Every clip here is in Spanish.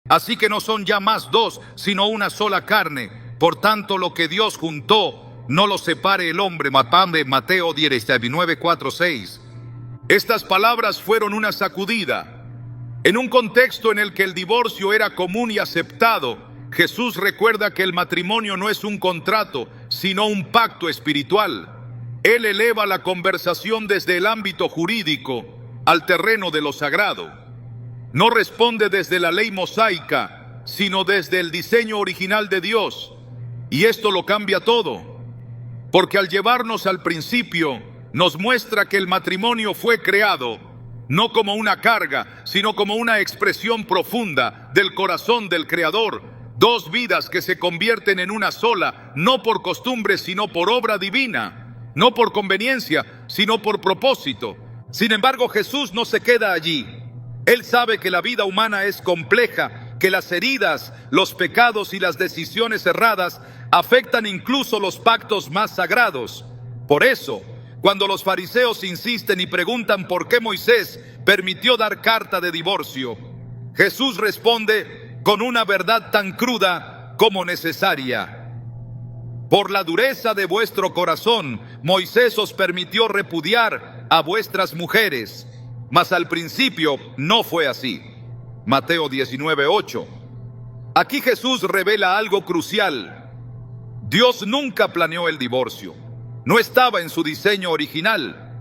Así que no son ya más dos, sino una sola carne. Por tanto, lo que Dios juntó, no lo separe el hombre. Mateo 19, 4, 6. Estas palabras fueron una sacudida. En un contexto en el que el divorcio era común y aceptado, Jesús recuerda que el matrimonio no es un contrato, sino un pacto espiritual. Él eleva la conversación desde el ámbito jurídico al terreno de lo sagrado. No responde desde la ley mosaica, sino desde el diseño original de Dios. Y esto lo cambia todo, porque al llevarnos al principio, nos muestra que el matrimonio fue creado, no como una carga, sino como una expresión profunda del corazón del Creador. Dos vidas que se convierten en una sola, no por costumbre, sino por obra divina, no por conveniencia, sino por propósito. Sin embargo, Jesús no se queda allí. Él sabe que la vida humana es compleja, que las heridas, los pecados y las decisiones erradas afectan incluso los pactos más sagrados. Por eso, cuando los fariseos insisten y preguntan por qué Moisés permitió dar carta de divorcio, Jesús responde con una verdad tan cruda como necesaria. Por la dureza de vuestro corazón, Moisés os permitió repudiar a vuestras mujeres, mas al principio no fue así. Mateo 19, 8. Aquí Jesús revela algo crucial. Dios nunca planeó el divorcio. No estaba en su diseño original.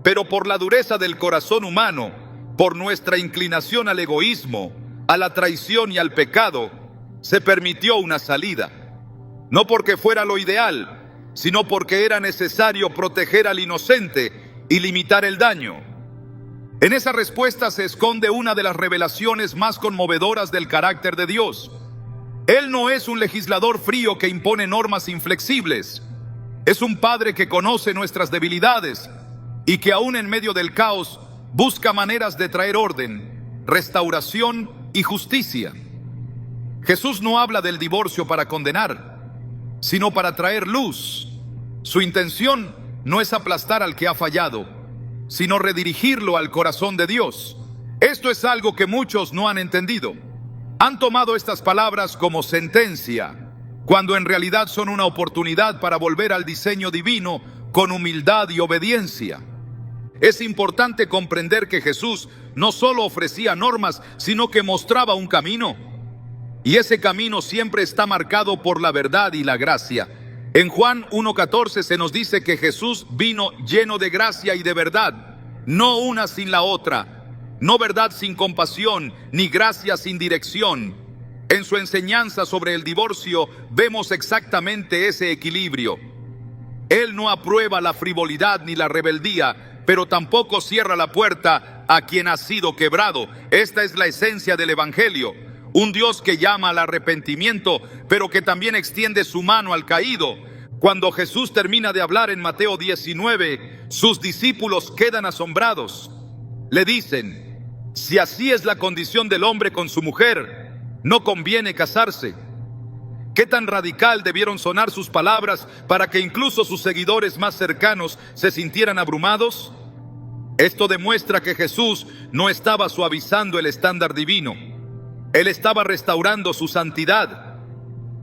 Pero por la dureza del corazón humano, por nuestra inclinación al egoísmo, a la traición y al pecado, se permitió una salida. No porque fuera lo ideal, sino porque era necesario proteger al inocente y limitar el daño. En esa respuesta se esconde una de las revelaciones más conmovedoras del carácter de Dios. Él no es un legislador frío que impone normas inflexibles. Es un Padre que conoce nuestras debilidades y que aún en medio del caos busca maneras de traer orden, restauración y justicia. Jesús no habla del divorcio para condenar, sino para traer luz. Su intención no es aplastar al que ha fallado, sino redirigirlo al corazón de Dios. Esto es algo que muchos no han entendido. Han tomado estas palabras como sentencia, cuando en realidad son una oportunidad para volver al diseño divino con humildad y obediencia. Es importante comprender que Jesús no solo ofrecía normas, sino que mostraba un camino. Y ese camino siempre está marcado por la verdad y la gracia. En Juan 1:14 se nos dice que Jesús vino lleno de gracia y de verdad, no una sin la otra, no verdad sin compasión, ni gracia sin dirección. En su enseñanza sobre el divorcio vemos exactamente ese equilibrio. Él no aprueba la frivolidad ni la rebeldía, pero tampoco cierra la puerta a quien ha sido quebrado. Esta es la esencia del Evangelio. Un Dios que llama al arrepentimiento, pero que también extiende su mano al caído. Cuando Jesús termina de hablar en Mateo 19, sus discípulos quedan asombrados. Le dicen: si así es la condición del hombre con su mujer, no conviene casarse. ¿Qué tan radical debieron sonar sus palabras para que incluso sus seguidores más cercanos se sintieran abrumados? Esto demuestra que Jesús no estaba suavizando el estándar divino. Él estaba restaurando su santidad,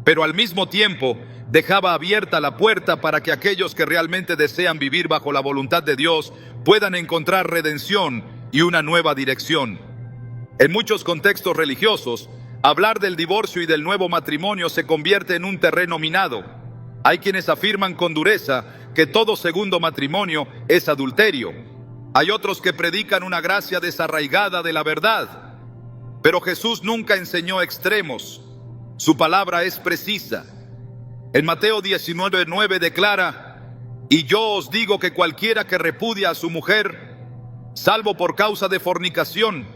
pero al mismo tiempo dejaba abierta la puerta para que aquellos que realmente desean vivir bajo la voluntad de Dios puedan encontrar redención y una nueva dirección. En muchos contextos religiosos, hablar del divorcio y del nuevo matrimonio se convierte en un terreno minado. Hay quienes afirman con dureza que todo segundo matrimonio es adulterio. Hay otros que predican una gracia desarraigada de la verdad. Pero Jesús nunca enseñó extremos. Su palabra es precisa. En Mateo 19:9 declara: y yo os digo que cualquiera que repudia a su mujer, salvo por causa de fornicación,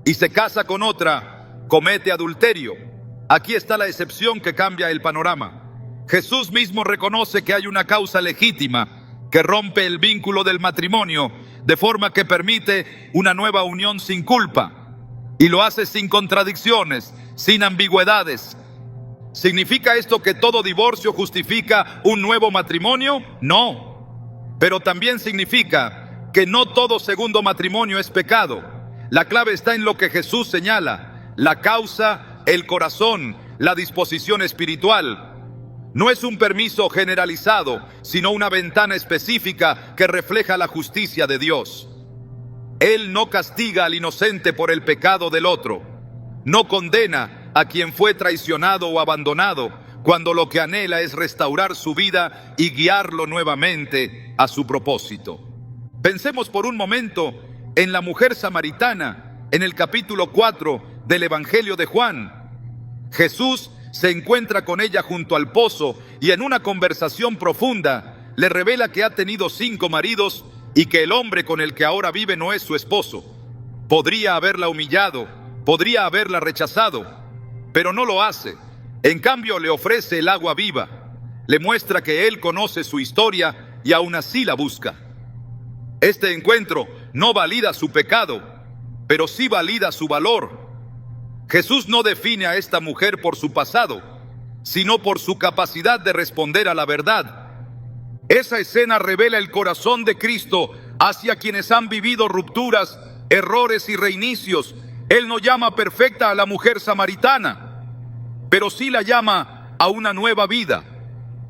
y se casa con otra, comete adulterio. Aquí está la excepción que cambia el panorama. Jesús mismo reconoce que hay una causa legítima que rompe el vínculo del matrimonio, de forma que permite una nueva unión sin culpa. Y lo hace sin contradicciones, sin ambigüedades. ¿Significa esto que todo divorcio justifica un nuevo matrimonio? No. Pero también significa que no todo segundo matrimonio es pecado. La clave está en lo que Jesús señala: la causa el corazón, la disposición espiritual. No es un permiso generalizado, sino una ventana específica que refleja la justicia de Dios. Él no castiga al inocente por el pecado del otro. No condena a quien fue traicionado o abandonado, cuando lo que anhela es restaurar su vida y guiarlo nuevamente a su propósito. Pensemos por un momento en la mujer samaritana, en el capítulo 4 del Evangelio de Juan. Jesús se encuentra con ella junto al pozo y en una conversación profunda le revela que ha tenido 5 maridos y que el hombre con el que ahora vive no es su esposo. Podría haberla humillado, podría haberla rechazado, pero no lo hace. En cambio, le ofrece el agua viva, le muestra que él conoce su historia y aún así la busca. Este encuentro no valida su pecado, pero sí valida su valor. Jesús no define a esta mujer por su pasado, sino por su capacidad de responder a la verdad. Esa escena revela el corazón de Cristo hacia quienes han vivido rupturas, errores y reinicios. Él no llama perfecta a la mujer samaritana, pero sí la llama a una nueva vida.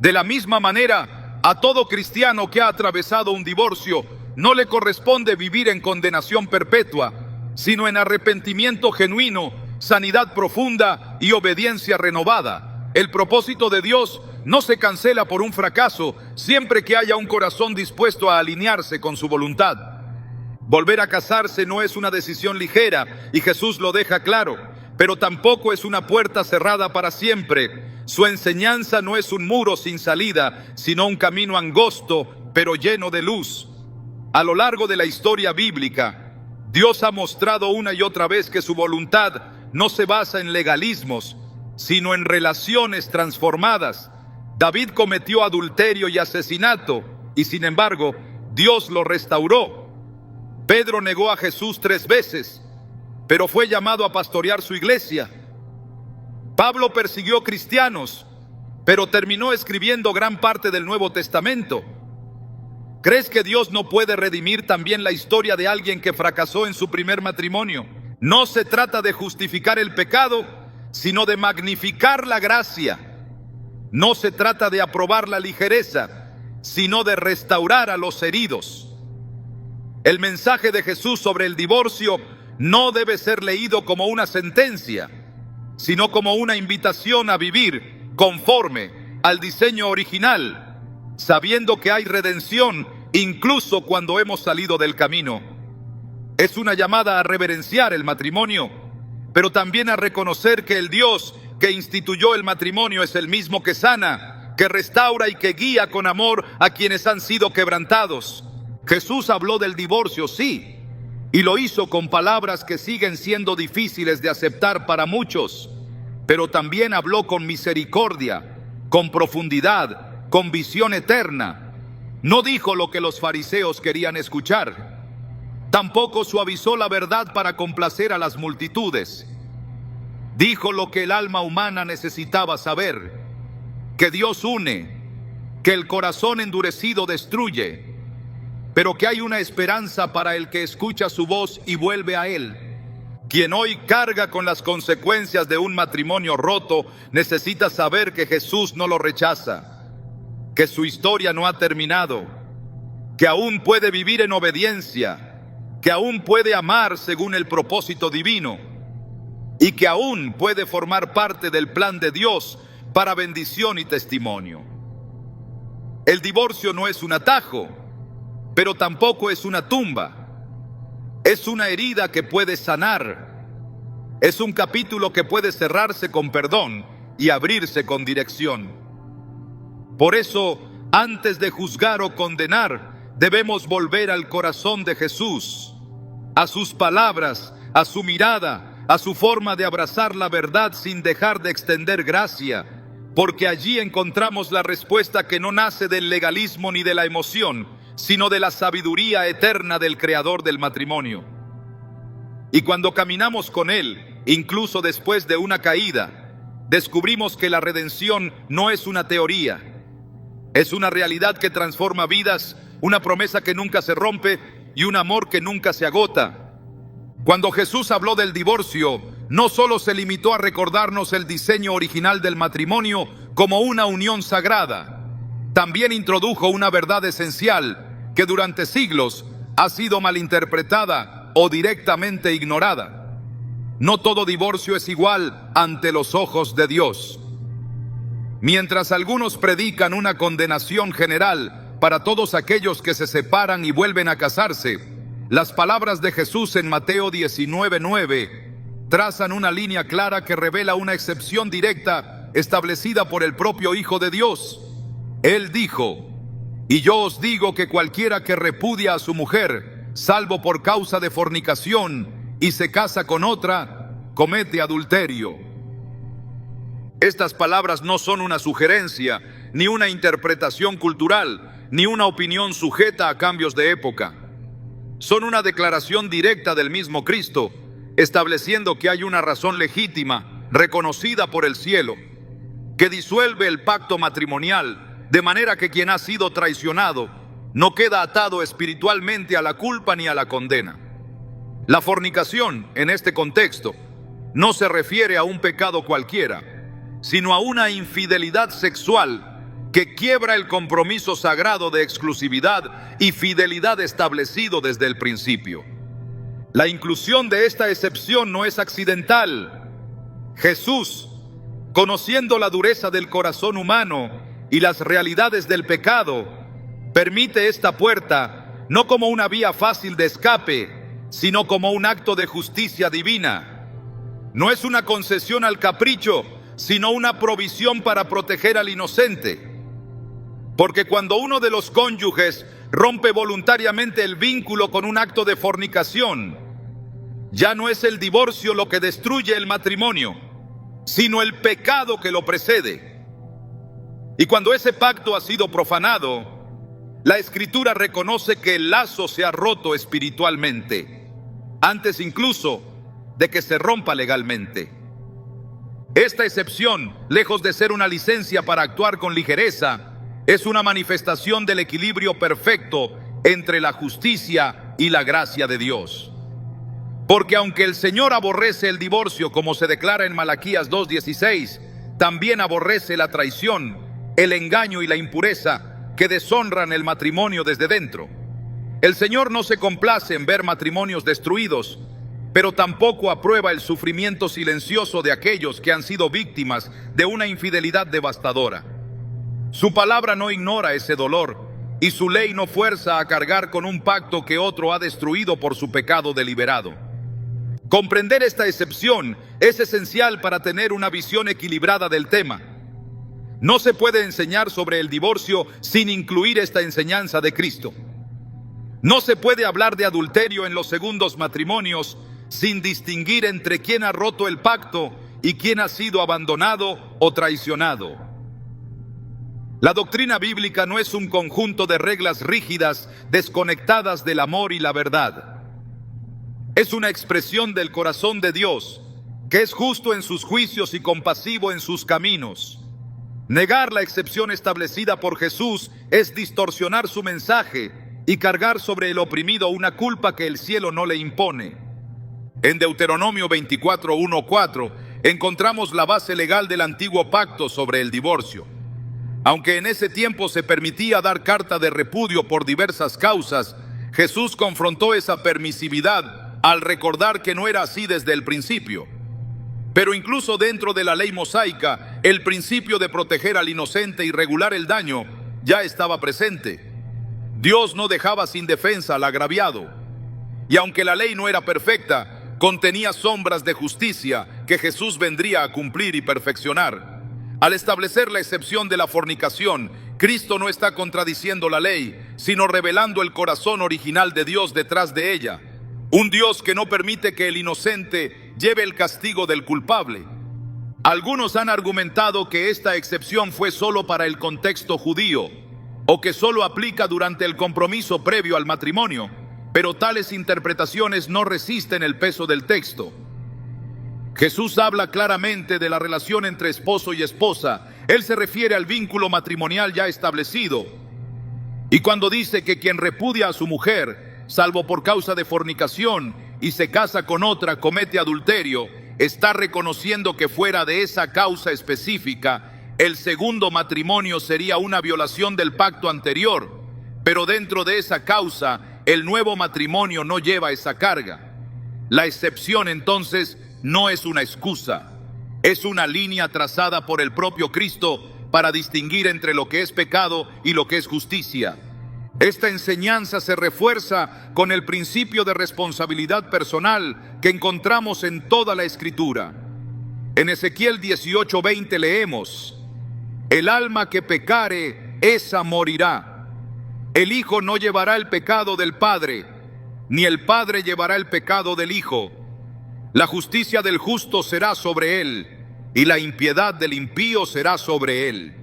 De la misma manera, a todo cristiano que ha atravesado un divorcio, no le corresponde vivir en condenación perpetua, sino en arrepentimiento genuino, sanidad profunda y obediencia renovada. El propósito de Dios no se cancela por un fracaso, siempre que haya un corazón dispuesto a alinearse con su voluntad. Volver a casarse no es una decisión ligera, y Jesús lo deja claro, pero tampoco es una puerta cerrada para siempre. Su enseñanza no es un muro sin salida, sino un camino angosto, pero lleno de luz. A lo largo de la historia bíblica, Dios ha mostrado una y otra vez que su voluntad no se basa en legalismos, sino en relaciones transformadas. David cometió adulterio y asesinato, y sin embargo, Dios lo restauró. Pedro negó a Jesús 3 veces, pero fue llamado a pastorear su iglesia. Pablo persiguió cristianos, pero terminó escribiendo gran parte del Nuevo Testamento. ¿Crees que Dios no puede redimir también la historia de alguien que fracasó en su primer matrimonio? No se trata de justificar el pecado, sino de magnificar la gracia. No se trata de aprobar la ligereza, sino de restaurar a los heridos. El mensaje de Jesús sobre el divorcio no debe ser leído como una sentencia, sino como una invitación a vivir conforme al diseño original, sabiendo que hay redención incluso cuando hemos salido del camino. Es una llamada a reverenciar el matrimonio, pero también a reconocer que el Dios que instituyó el matrimonio es el mismo que sana, que restaura y que guía con amor a quienes han sido quebrantados. Jesús habló del divorcio, sí, y lo hizo con palabras que siguen siendo difíciles de aceptar para muchos, pero también habló con misericordia, con profundidad, con visión eterna. No dijo lo que los fariseos querían escuchar. Tampoco suavizó la verdad para complacer a las multitudes. Dijo lo que el alma humana necesitaba saber: que Dios une, que el corazón endurecido destruye, pero que hay una esperanza para el que escucha su voz y vuelve a Él. Quien hoy carga con las consecuencias de un matrimonio roto necesita saber que Jesús no lo rechaza, que su historia no ha terminado, que aún puede vivir en obediencia, que aún puede amar según el propósito divino y que aún puede formar parte del plan de Dios para bendición y testimonio. El divorcio no es un atajo, pero tampoco es una tumba. Es una herida que puede sanar. Es un capítulo que puede cerrarse con perdón y abrirse con dirección. Por eso, antes de juzgar o condenar, debemos volver al corazón de Jesús, a sus palabras, a su mirada, a su forma de abrazar la verdad sin dejar de extender gracia, porque allí encontramos la respuesta que no nace del legalismo ni de la emoción, sino de la sabiduría eterna del Creador del matrimonio. Y cuando caminamos con Él, incluso después de una caída, descubrimos que la redención no es una teoría, es una realidad que transforma vidas, una promesa que nunca se rompe y un amor que nunca se agota. Cuando Jesús habló del divorcio, no solo se limitó a recordarnos el diseño original del matrimonio como una unión sagrada, también introdujo una verdad esencial que durante siglos ha sido malinterpretada o directamente ignorada. No todo divorcio es igual ante los ojos de Dios. Mientras algunos predican una condenación general para todos aquellos que se separan y vuelven a casarse, las palabras de Jesús en Mateo 19:9 trazan una línea clara que revela una excepción directa establecida por el propio Hijo de Dios. Él dijo: "Y yo os digo que cualquiera que repudia a su mujer, salvo por causa de fornicación, y se casa con otra, comete adulterio". Estas palabras no son una sugerencia, ni una interpretación cultural, ni una opinión sujeta a cambios de época. Son una declaración directa del mismo Cristo, estableciendo que hay una razón legítima, reconocida por el cielo, que disuelve el pacto matrimonial, de manera que quien ha sido traicionado no queda atado espiritualmente a la culpa ni a la condena. La fornicación, en este contexto, no se refiere a un pecado cualquiera, sino a una infidelidad sexual que quiebra el compromiso sagrado de exclusividad y fidelidad establecido desde el principio. La inclusión de esta excepción no es accidental. Jesús, conociendo la dureza del corazón humano y las realidades del pecado, permite esta puerta no como una vía fácil de escape, sino como un acto de justicia divina. No es una concesión al capricho, sino una provisión para proteger al inocente. Porque cuando uno de los cónyuges rompe voluntariamente el vínculo con un acto de fornicación, ya no es el divorcio lo que destruye el matrimonio, sino el pecado que lo precede. Y cuando ese pacto ha sido profanado, la Escritura reconoce que el lazo se ha roto espiritualmente, antes incluso de que se rompa legalmente. Esta excepción, lejos de ser una licencia para actuar con ligereza, es una manifestación del equilibrio perfecto entre la justicia y la gracia de Dios. Porque aunque el Señor aborrece el divorcio, como se declara en Malaquías 2:16, también aborrece la traición, el engaño y la impureza que deshonran el matrimonio desde dentro. El Señor no se complace en ver matrimonios destruidos, pero tampoco aprueba el sufrimiento silencioso de aquellos que han sido víctimas de una infidelidad devastadora. Su palabra no ignora ese dolor, y su ley no fuerza a cargar con un pacto que otro ha destruido por su pecado deliberado. Comprender esta excepción es esencial para tener una visión equilibrada del tema. No se puede enseñar sobre el divorcio sin incluir esta enseñanza de Cristo. No se puede hablar de adulterio en los segundos matrimonios sin distinguir entre quién ha roto el pacto y quién ha sido abandonado o traicionado. La doctrina bíblica no es un conjunto de reglas rígidas desconectadas del amor y la verdad. Es una expresión del corazón de Dios, que es justo en sus juicios y compasivo en sus caminos. Negar la excepción establecida por Jesús es distorsionar su mensaje y cargar sobre el oprimido una culpa que el cielo no le impone. En Deuteronomio 24:1-4 encontramos la base legal del antiguo pacto sobre el divorcio. Aunque en ese tiempo se permitía dar carta de repudio por diversas causas, Jesús confrontó esa permisividad al recordar que no era así desde el principio. Pero incluso dentro de la ley mosaica, el principio de proteger al inocente y regular el daño ya estaba presente. Dios no dejaba sin defensa al agraviado. Y aunque la ley no era perfecta, contenía sombras de justicia que Jesús vendría a cumplir y perfeccionar. Al establecer la excepción de la fornicación, Cristo no está contradiciendo la ley, sino revelando el corazón original de Dios detrás de ella. Un Dios que no permite que el inocente lleve el castigo del culpable. Algunos han argumentado que esta excepción fue solo para el contexto judío, o que solo aplica durante el compromiso previo al matrimonio, pero tales interpretaciones no resisten el peso del texto. Jesús habla claramente de la relación entre esposo y esposa. Él se refiere al vínculo matrimonial ya establecido. Y cuando dice que quien repudia a su mujer, salvo por causa de fornicación, y se casa con otra, comete adulterio, está reconociendo que fuera de esa causa específica, el segundo matrimonio sería una violación del pacto anterior, pero dentro de esa causa, el nuevo matrimonio no lleva esa carga. La excepción entonces no es una excusa, es una línea trazada por el propio Cristo para distinguir entre lo que es pecado y lo que es justicia. Esta enseñanza se refuerza con el principio de responsabilidad personal que encontramos en toda la Escritura. En Ezequiel 18:20 leemos: el alma que pecare, esa morirá. El hijo no llevará el pecado del padre, ni el padre llevará el pecado del hijo. La justicia del justo será sobre él, y la impiedad del impío será sobre él.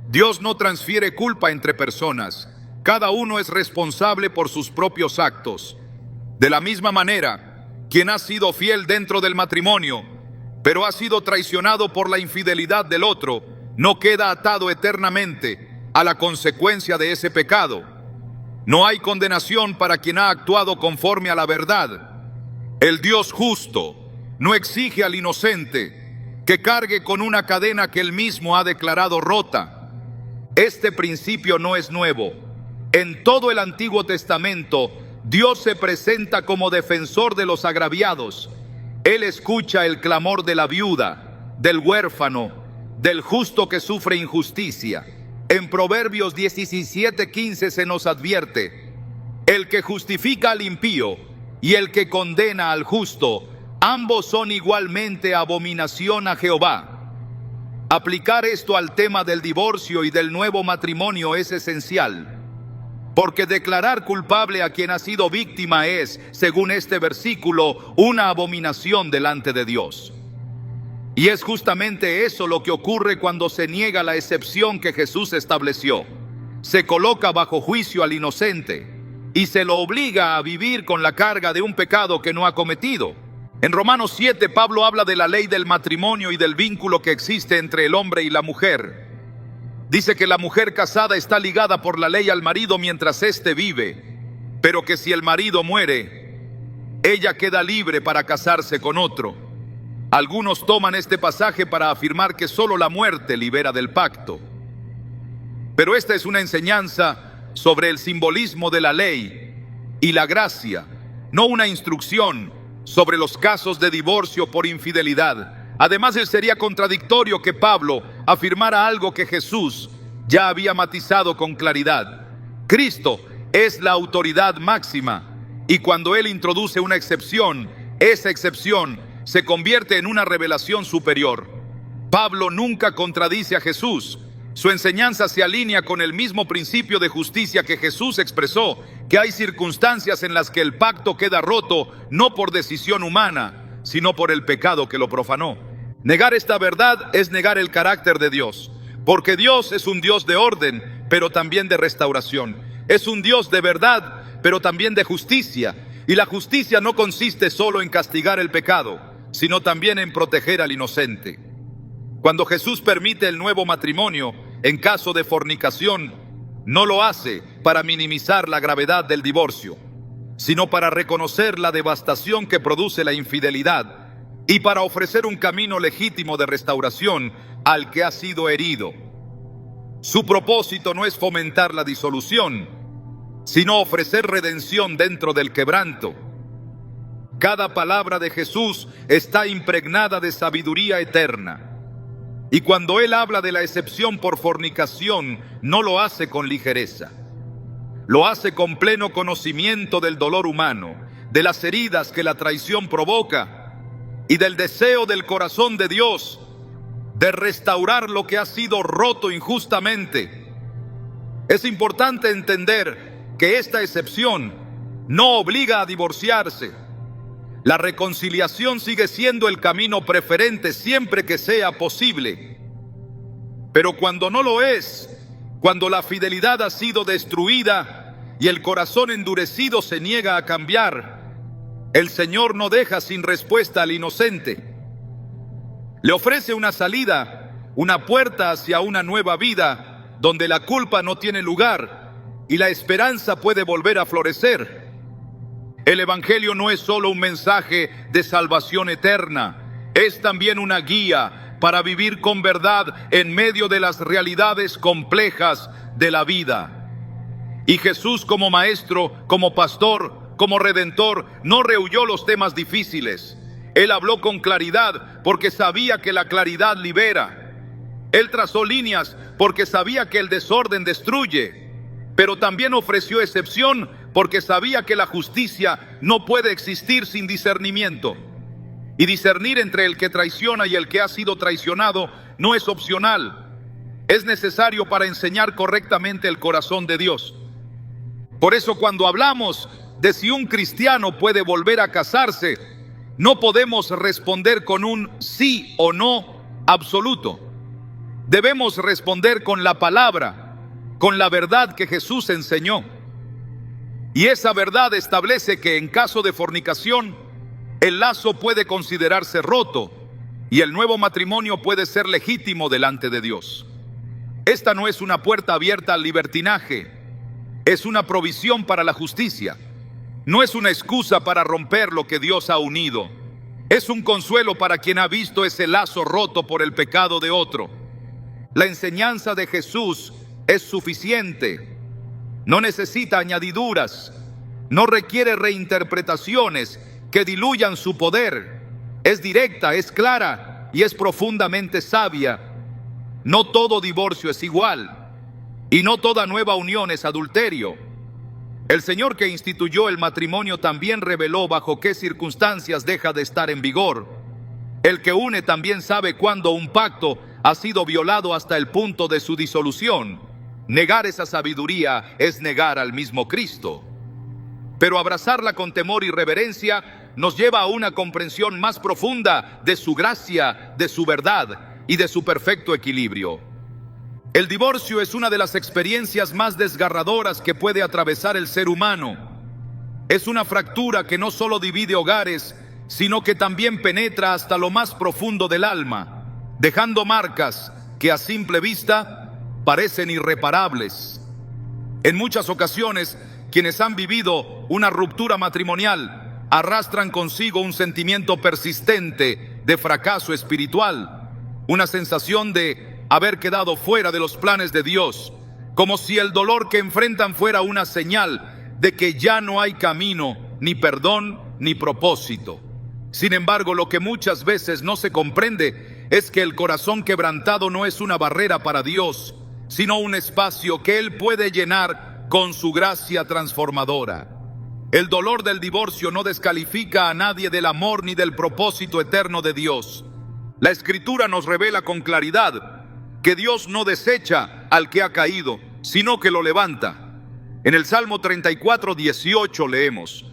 Dios no transfiere culpa entre personas. Cada uno es responsable por sus propios actos. De la misma manera, quien ha sido fiel dentro del matrimonio, pero ha sido traicionado por la infidelidad del otro, no queda atado eternamente a la consecuencia de ese pecado. No hay condenación para quien ha actuado conforme a la verdad. El Dios justo no exige al inocente que cargue con una cadena que él mismo ha declarado rota. Este principio no es nuevo. En todo el Antiguo Testamento, Dios se presenta como defensor de los agraviados. Él escucha el clamor de la viuda, del huérfano, del justo que sufre injusticia. En Proverbios 17:15 se nos advierte: el que justifica al impío y el que condena al justo, ambos son igualmente abominación a Jehová. Aplicar esto al tema del divorcio y del nuevo matrimonio es esencial, porque declarar culpable a quien ha sido víctima es, según este versículo, una abominación delante de Dios. Y es justamente eso lo que ocurre cuando se niega la excepción que Jesús estableció. Se coloca bajo juicio al inocente y se lo obliga a vivir con la carga de un pecado que no ha cometido. En Romanos 7, Pablo habla de la ley del matrimonio y del vínculo que existe entre el hombre y la mujer. Dice que la mujer casada está ligada por la ley al marido mientras éste vive, pero que si el marido muere, ella queda libre para casarse con otro. Algunos toman este pasaje para afirmar que solo la muerte libera del pacto. Pero esta es una enseñanza sobre el simbolismo de la ley y la gracia, no una instrucción sobre los casos de divorcio por infidelidad. Además, sería contradictorio que Pablo afirmara algo que Jesús ya había matizado con claridad. Cristo es la autoridad máxima, y cuando Él introduce una excepción, esa excepción se convierte en una revelación superior. Pablo nunca contradice a Jesús. Su enseñanza se alinea con el mismo principio de justicia que Jesús expresó, que hay circunstancias en las que el pacto queda roto no por decisión humana, sino por el pecado que lo profanó. Negar esta verdad es negar el carácter de Dios, porque Dios es un Dios de orden, pero también de restauración. Es un Dios de verdad, pero también de justicia. Y la justicia no consiste solo en castigar el pecado, sino también en proteger al inocente. Cuando Jesús permite el nuevo matrimonio en caso de fornicación, no lo hace para minimizar la gravedad del divorcio, sino para reconocer la devastación que produce la infidelidad y para ofrecer un camino legítimo de restauración al que ha sido herido. Su propósito no es fomentar la disolución, sino ofrecer redención dentro del quebranto. Cada palabra de Jesús está impregnada de sabiduría eterna. Y cuando Él habla de la excepción por fornicación, no lo hace con ligereza. Lo hace con pleno conocimiento del dolor humano, de las heridas que la traición provoca y del deseo del corazón de Dios de restaurar lo que ha sido roto injustamente. Es importante entender que esta excepción no obliga a divorciarse. La reconciliación sigue siendo el camino preferente siempre que sea posible. Pero cuando no lo es, cuando la fidelidad ha sido destruida y el corazón endurecido se niega a cambiar, el Señor no deja sin respuesta al inocente. Le ofrece una salida, una puerta hacia una nueva vida, donde la culpa no tiene lugar y la esperanza puede volver a florecer. El Evangelio no es solo un mensaje de salvación eterna, es también una guía para vivir con verdad en medio de las realidades complejas de la vida. Y Jesús, como maestro, como pastor, como redentor, no rehuyó los temas difíciles. Él habló con claridad porque sabía que la claridad libera. Él trazó líneas porque sabía que el desorden destruye, pero también ofreció excepción porque sabía que la justicia no puede existir sin discernimiento. Y discernir entre el que traiciona y el que ha sido traicionado no es opcional. Es necesario para enseñar correctamente el corazón de Dios. Por eso, cuando hablamos de si un cristiano puede volver a casarse, no podemos responder con un sí o no absoluto. Debemos responder con la palabra, con la verdad que Jesús enseñó. Y esa verdad establece que en caso de fornicación, el lazo puede considerarse roto y el nuevo matrimonio puede ser legítimo delante de Dios. Esta no es una puerta abierta al libertinaje, es una provisión para la justicia. No es una excusa para romper lo que Dios ha unido. Es un consuelo para quien ha visto ese lazo roto por el pecado de otro. La enseñanza de Jesús es suficiente. No necesita añadiduras. No requiere reinterpretaciones que diluyan su poder. Es directa, es clara y es profundamente sabia. No todo divorcio es igual y no toda nueva unión es adulterio. El Señor que instituyó el matrimonio también reveló bajo qué circunstancias deja de estar en vigor. El que une también sabe cuándo un pacto ha sido violado hasta el punto de su disolución. Negar esa sabiduría es negar al mismo Cristo. Pero abrazarla con temor y reverencia nos lleva a una comprensión más profunda de su gracia, de su verdad y de su perfecto equilibrio. El divorcio es una de las experiencias más desgarradoras que puede atravesar el ser humano. Es una fractura que no solo divide hogares, sino que también penetra hasta lo más profundo del alma, dejando marcas que a simple vista parecen irreparables. En muchas ocasiones, quienes han vivido una ruptura matrimonial arrastran consigo un sentimiento persistente de fracaso espiritual, una sensación de haber quedado fuera de los planes de Dios, como si el dolor que enfrentan fuera una señal de que ya no hay camino, ni perdón, ni propósito. Sin embargo, lo que muchas veces no se comprende es que el corazón quebrantado no es una barrera para Dios, sino un espacio que Él puede llenar con su gracia transformadora. El dolor del divorcio no descalifica a nadie del amor ni del propósito eterno de Dios. La Escritura nos revela con claridad que Dios no desecha al que ha caído, sino que lo levanta. En el Salmo 34:18 leemos: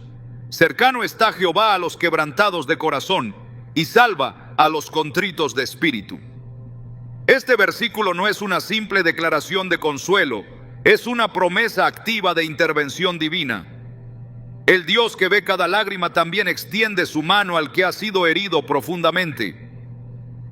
cercano está Jehová a los quebrantados de corazón y salva a los contritos de espíritu. Este versículo no es una simple declaración de consuelo, es una promesa activa de intervención divina. El Dios que ve cada lágrima también extiende su mano al que ha sido herido profundamente.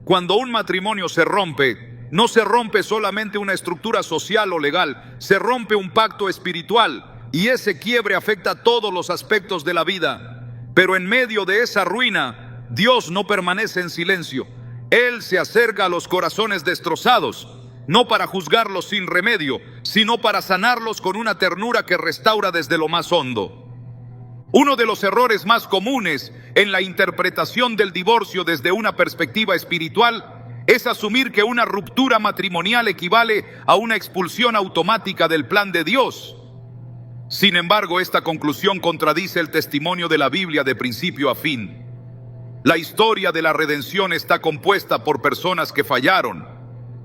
Cuando un matrimonio se rompe, no se rompe solamente una estructura social o legal, se rompe un pacto espiritual, y ese quiebre afecta todos los aspectos de la vida. Pero en medio de esa ruina, Dios no permanece en silencio. Él se acerca a los corazones destrozados, no para juzgarlos sin remedio, sino para sanarlos con una ternura que restaura desde lo más hondo. Uno de los errores más comunes en la interpretación del divorcio desde una perspectiva espiritual es asumir que una ruptura matrimonial equivale a una expulsión automática del plan de Dios. Sin embargo, esta conclusión contradice el testimonio de la Biblia de principio a fin. La historia de la redención está compuesta por personas que fallaron,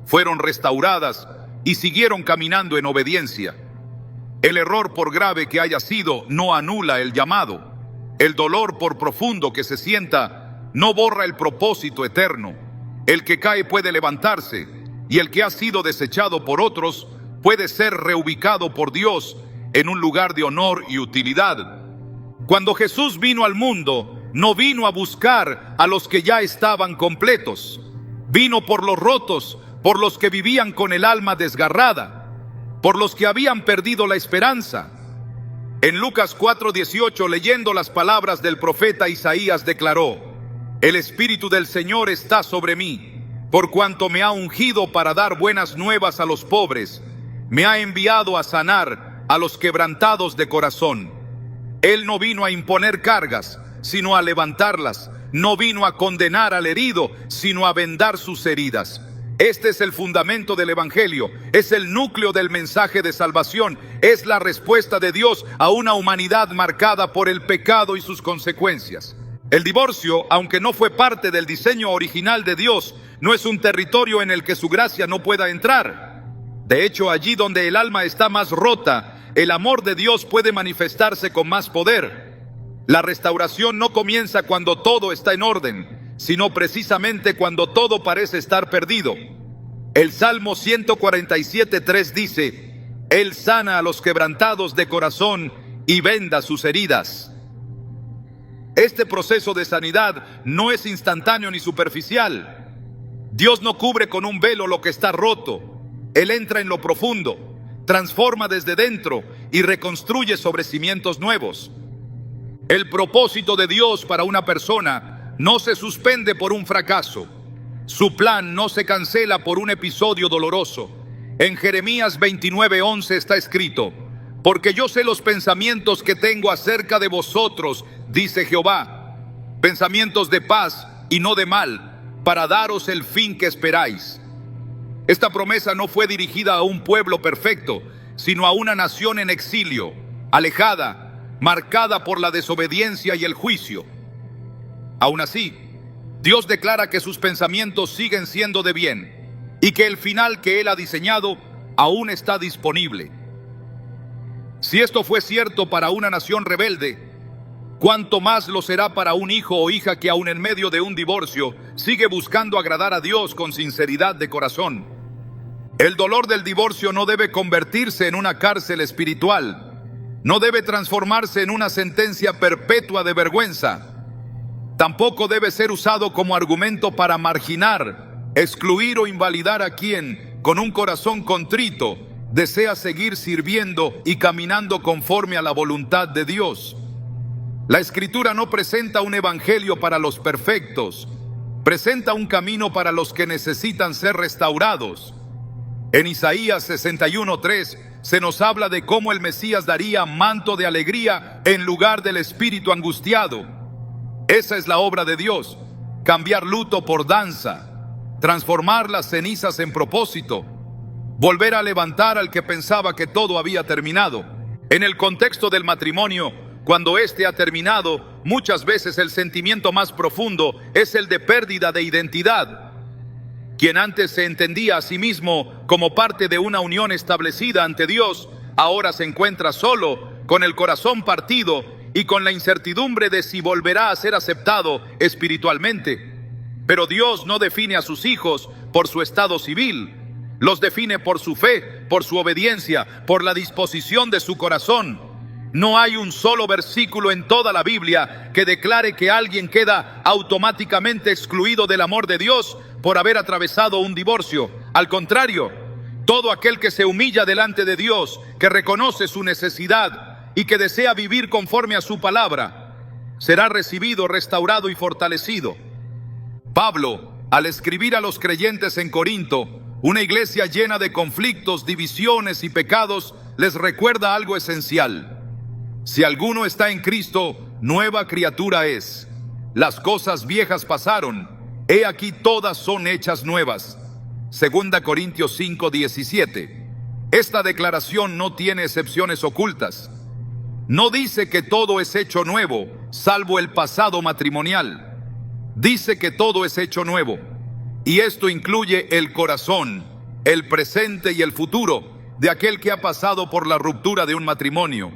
fueron restauradas y siguieron caminando en obediencia. El error, por grave que haya sido, no anula el llamado. El dolor, por profundo que se sienta, no borra el propósito eterno. El que cae puede levantarse, y el que ha sido desechado por otros puede ser reubicado por Dios en un lugar de honor y utilidad. Cuando Jesús vino al mundo, no vino a buscar a los que ya estaban completos. Vino por los rotos, por los que vivían con el alma desgarrada, por los que habían perdido la esperanza. En Lucas 4:18, leyendo las palabras del profeta Isaías, declaró: El Espíritu del Señor está sobre mí, por cuanto me ha ungido para dar buenas nuevas a los pobres, me ha enviado a sanar a los quebrantados de corazón. Él no vino a imponer cargas, sino a levantarlas. No vino a condenar al herido, sino a vendar sus heridas. Este es el fundamento del Evangelio, es el núcleo del mensaje de salvación, es la respuesta de Dios a una humanidad marcada por el pecado y sus consecuencias. El divorcio, aunque no fue parte del diseño original de Dios, no es un territorio en el que su gracia no pueda entrar. De hecho, allí donde el alma está más rota, el amor de Dios puede manifestarse con más poder. La restauración no comienza cuando todo está en orden, sino precisamente cuando todo parece estar perdido. El Salmo 147:3 dice: Él sana a los quebrantados de corazón y venda sus heridas. Este proceso de sanidad no es instantáneo ni superficial. Dios no cubre con un velo lo que está roto. Él entra en lo profundo, transforma desde dentro y reconstruye sobre cimientos nuevos. El propósito de Dios para una persona no se suspende por un fracaso. Su plan no se cancela por un episodio doloroso. En Jeremías 29:11 está escrito: Porque yo sé los pensamientos que tengo acerca de vosotros, dice Jehová, pensamientos de paz y no de mal, para daros el fin que esperáis. Esta promesa no fue dirigida a un pueblo perfecto, sino a una nación en exilio, alejada, marcada por la desobediencia y el juicio. Aún así, Dios declara que sus pensamientos siguen siendo de bien y que el final que Él ha diseñado aún está disponible. Si esto fue cierto para una nación rebelde, ¿cuánto más lo será para un hijo o hija que aún en medio de un divorcio sigue buscando agradar a Dios con sinceridad de corazón? El dolor del divorcio no debe convertirse en una cárcel espiritual. No debe transformarse en una sentencia perpetua de vergüenza. Tampoco debe ser usado como argumento para marginar, excluir o invalidar a quien, con un corazón contrito, desea seguir sirviendo y caminando conforme a la voluntad de Dios. La Escritura no presenta un evangelio para los perfectos, presenta un camino para los que necesitan ser restaurados. En Isaías 61:3 se nos habla de cómo el Mesías daría manto de alegría en lugar del espíritu angustiado. Esa es la obra de Dios: cambiar luto por danza, transformar las cenizas en propósito, volver a levantar al que pensaba que todo había terminado. En el contexto del matrimonio, cuando éste ha terminado, muchas veces el sentimiento más profundo es el de pérdida de identidad. Quien antes se entendía a sí mismo como parte de una unión establecida ante Dios, ahora se encuentra solo, con el corazón partido y con la incertidumbre de si volverá a ser aceptado espiritualmente. Pero Dios no define a sus hijos por su estado civil, los define por su fe, por su obediencia, por la disposición de su corazón. No hay un solo versículo en toda la Biblia que declare que alguien queda automáticamente excluido del amor de Dios por haber atravesado un divorcio. Al contrario, todo aquel que se humilla delante de Dios, que reconoce su necesidad y que desea vivir conforme a su palabra, será recibido, restaurado y fortalecido. Pablo, al escribir a los creyentes en Corinto, una iglesia llena de conflictos, divisiones y pecados, les recuerda algo esencial. Si alguno está en Cristo, nueva criatura es. Las cosas viejas pasaron, he aquí todas son hechas nuevas. 2 Corintios 5:17. Esta declaración no tiene excepciones ocultas. No dice que todo es hecho nuevo, salvo el pasado matrimonial. Dice que todo es hecho nuevo, y esto incluye el corazón, el presente y el futuro de aquel que ha pasado por la ruptura de un matrimonio.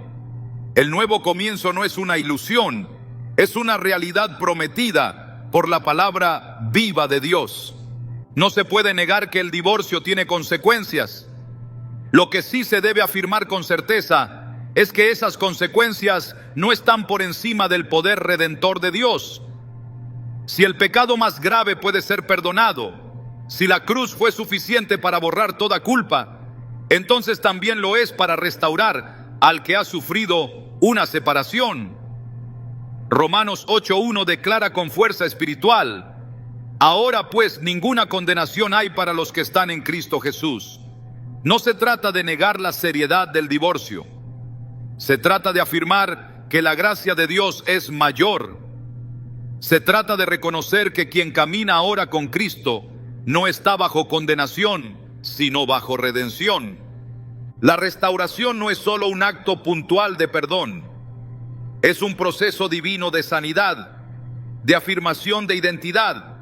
El nuevo comienzo no es una ilusión, es una realidad prometida por la palabra viva de Dios. No se puede negar que el divorcio tiene consecuencias. Lo que sí se debe afirmar con certeza es que esas consecuencias no están por encima del poder redentor de Dios. Si el pecado más grave puede ser perdonado, si la cruz fue suficiente para borrar toda culpa, entonces también lo es para restaurar al que ha sufrido una separación. Romanos 8:1 declara con fuerza espiritual: ahora pues ninguna condenación hay para los que están en Cristo Jesús. No se trata de negar la seriedad del divorcio. Se trata de afirmar que la gracia de Dios es mayor. Se trata de reconocer que quien camina ahora con Cristo no está bajo condenación, sino bajo redención. La restauración no es solo un acto puntual de perdón. Es un proceso divino de sanidad, de afirmación de identidad,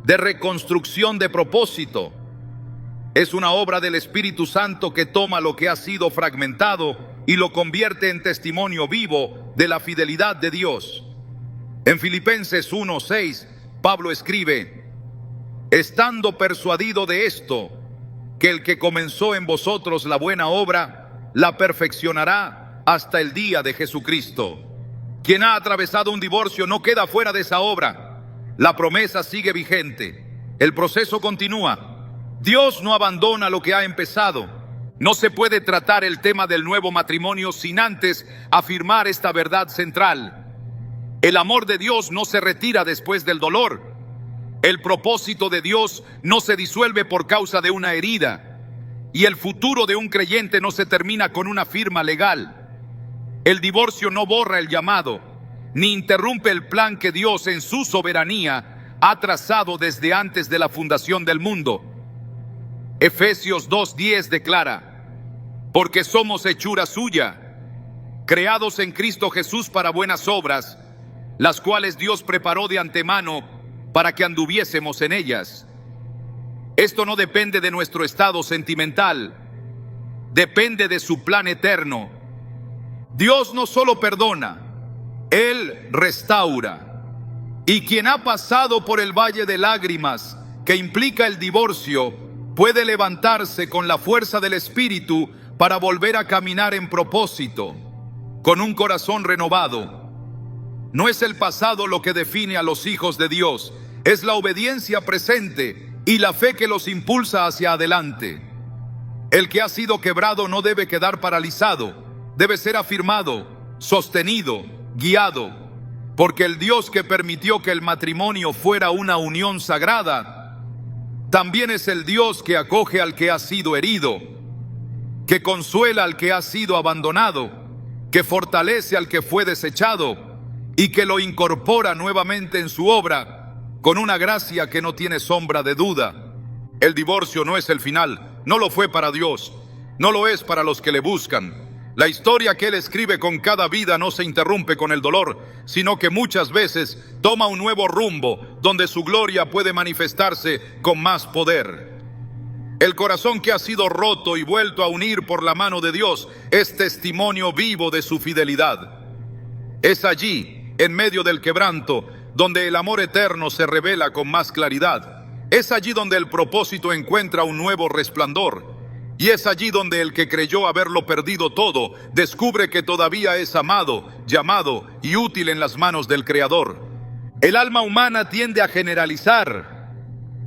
de reconstrucción de propósito. Es una obra del Espíritu Santo que toma lo que ha sido fragmentado y lo convierte en testimonio vivo de la fidelidad de Dios. En Filipenses 1:6, Pablo escribe: estando persuadido de esto, que el que comenzó en vosotros la buena obra, la perfeccionará hasta el día de Jesucristo. Quien ha atravesado un divorcio no queda fuera de esa obra. La promesa sigue vigente. El proceso continúa. Dios no abandona lo que ha empezado. No se puede tratar el tema del nuevo matrimonio sin antes afirmar esta verdad central. El amor de Dios no se retira después del dolor. El propósito de Dios no se disuelve por causa de una herida. Y el futuro de un creyente no se termina con una firma legal. El divorcio no borra el llamado, ni interrumpe el plan que Dios en su soberanía ha trazado desde antes de la fundación del mundo. Efesios 2:10 declara: porque somos hechura suya, creados en Cristo Jesús para buenas obras, las cuales Dios preparó de antemano para que anduviésemos en ellas. Esto no depende de nuestro estado sentimental, depende de su plan eterno. Dios no solo perdona, Él restaura. Y quien ha pasado por el valle de lágrimas, que implica el divorcio, puede levantarse con la fuerza del Espíritu para volver a caminar en propósito, con un corazón renovado. No es el pasado lo que define a los hijos de Dios, es la obediencia presente y la fe que los impulsa hacia adelante. El que ha sido quebrado no debe quedar paralizado, debe ser afirmado, sostenido, guiado, porque el Dios que permitió que el matrimonio fuera una unión sagrada, también es el Dios que acoge al que ha sido herido, que consuela al que ha sido abandonado, que fortalece al que fue desechado y que lo incorpora nuevamente en su obra con una gracia que no tiene sombra de duda. El divorcio no es el final, no lo fue para Dios, no lo es para los que le buscan. La historia que Él escribe con cada vida no se interrumpe con el dolor, sino que muchas veces toma un nuevo rumbo donde su gloria puede manifestarse con más poder. El corazón que ha sido roto y vuelto a unir por la mano de Dios es testimonio vivo de su fidelidad. Es allí, en medio del quebranto, donde el amor eterno se revela con más claridad. Es allí donde el propósito encuentra un nuevo resplandor. Y es allí donde el que creyó haberlo perdido todo, descubre que todavía es amado, llamado y útil en las manos del Creador. El alma humana tiende a generalizar.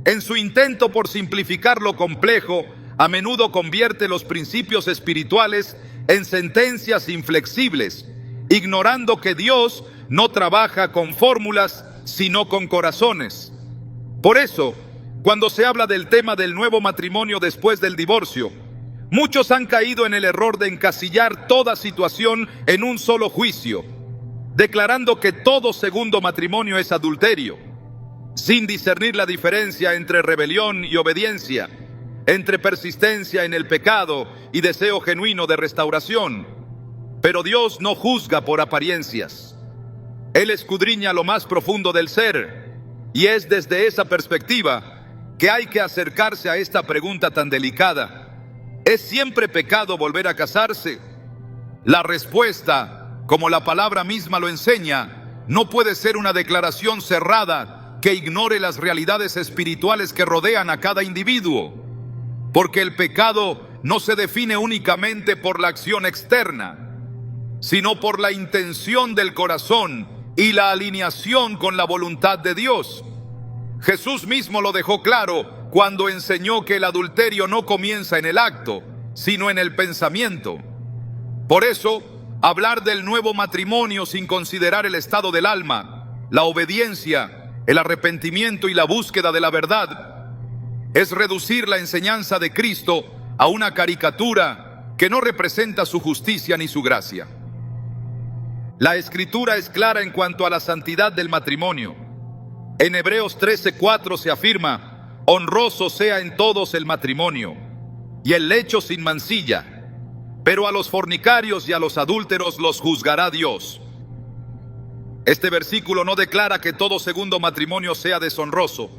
En su intento por simplificar lo complejo, a menudo convierte los principios espirituales en sentencias inflexibles, ignorando que Dios no trabaja con fórmulas, sino con corazones. Por eso, cuando se habla del tema del nuevo matrimonio después del divorcio, muchos han caído en el error de encasillar toda situación en un solo juicio, declarando que todo segundo matrimonio es adulterio, sin discernir la diferencia entre rebelión y obediencia, entre persistencia en el pecado y deseo genuino de restauración. Pero Dios no juzga por apariencias. Él escudriña lo más profundo del ser, y es desde esa perspectiva que hay que acercarse a esta pregunta tan delicada. ¿Es siempre pecado volver a casarse? La respuesta, como la palabra misma lo enseña, no puede ser una declaración cerrada que ignore las realidades espirituales que rodean a cada individuo, porque el pecado no se define únicamente por la acción externa, sino por la intención del corazón y la alineación con la voluntad de Dios. Jesús mismo lo dejó claro cuando enseñó que el adulterio no comienza en el acto, sino en el pensamiento. Por eso, hablar del nuevo matrimonio sin considerar el estado del alma, la obediencia, el arrepentimiento y la búsqueda de la verdad, es reducir la enseñanza de Cristo a una caricatura que no representa su justicia ni su gracia. La Escritura es clara en cuanto a la santidad del matrimonio. En Hebreos 13:4 se afirma: honroso sea en todos el matrimonio, y el lecho sin mancilla, pero a los fornicarios y a los adúlteros los juzgará Dios. Este versículo no declara que todo segundo matrimonio sea deshonroso,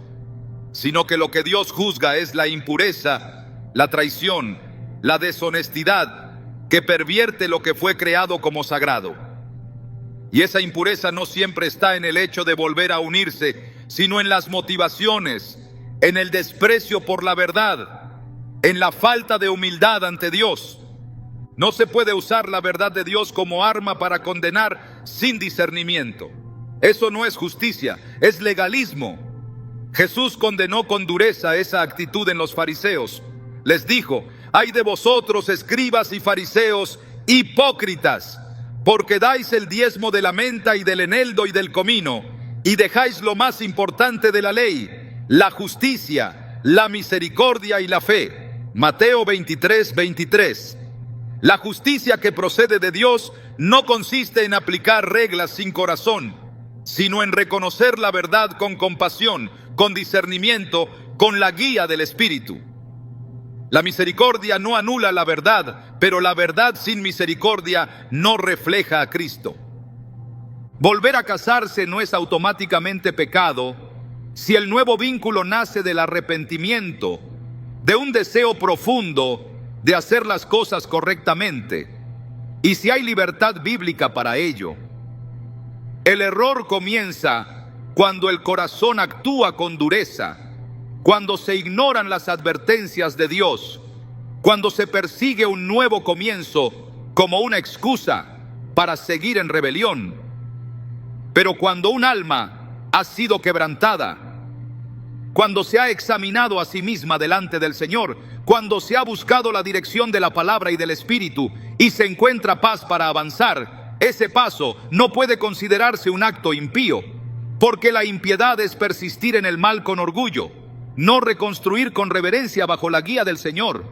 sino que lo que Dios juzga es la impureza, la traición, la deshonestidad que pervierte lo que fue creado como sagrado. Y esa impureza no siempre está en el hecho de volver a unirse, sino en las motivaciones, en el desprecio por la verdad, en la falta de humildad ante Dios. No se puede usar la verdad de Dios como arma para condenar sin discernimiento. Eso no es justicia, es legalismo. Jesús condenó con dureza esa actitud en los fariseos. Les dijo: ay de vosotros, escribas y fariseos, hipócritas, porque dais el diezmo de la menta y del eneldo y del comino, y dejáis lo más importante de la ley, la justicia, la misericordia y la fe. Mateo 23:23. La justicia que procede de Dios no consiste en aplicar reglas sin corazón, sino en reconocer la verdad con compasión, con discernimiento, con la guía del Espíritu. La misericordia no anula la verdad, pero la verdad sin misericordia no refleja a Cristo. Volver a casarse no es automáticamente pecado si el nuevo vínculo nace del arrepentimiento, de un deseo profundo de hacer las cosas correctamente, y si hay libertad bíblica para ello. El error comienza cuando el corazón actúa con dureza, cuando se ignoran las advertencias de Dios, cuando se persigue un nuevo comienzo como una excusa para seguir en rebelión. Pero cuando un alma ha sido quebrantada, cuando se ha examinado a sí misma delante del Señor, cuando se ha buscado la dirección de la palabra y del Espíritu y se encuentra paz para avanzar, ese paso no puede considerarse un acto impío, porque la impiedad es persistir en el mal con orgullo, no reconstruir con reverencia bajo la guía del Señor.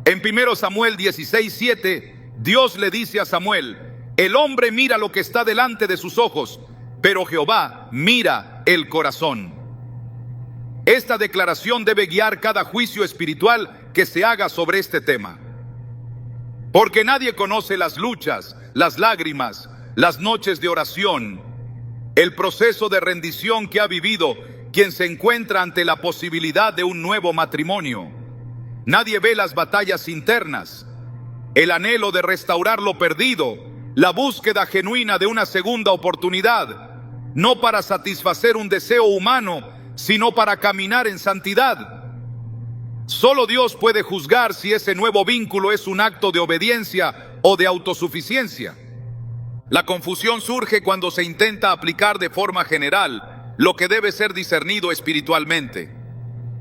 En 1 Samuel 16:7, Dios le dice a Samuel: el hombre mira lo que está delante de sus ojos, pero Jehová mira el corazón. Esta declaración debe guiar cada juicio espiritual que se haga sobre este tema. Porque nadie conoce las luchas, las lágrimas, las noches de oración, el proceso de rendición que ha vivido quien se encuentra ante la posibilidad de un nuevo matrimonio. Nadie ve las batallas internas, el anhelo de restaurar lo perdido, la búsqueda genuina de una segunda oportunidad, no para satisfacer un deseo humano, sino para caminar en santidad. Solo Dios puede juzgar si ese nuevo vínculo es un acto de obediencia o de autosuficiencia. La confusión surge cuando se intenta aplicar de forma general lo que debe ser discernido espiritualmente.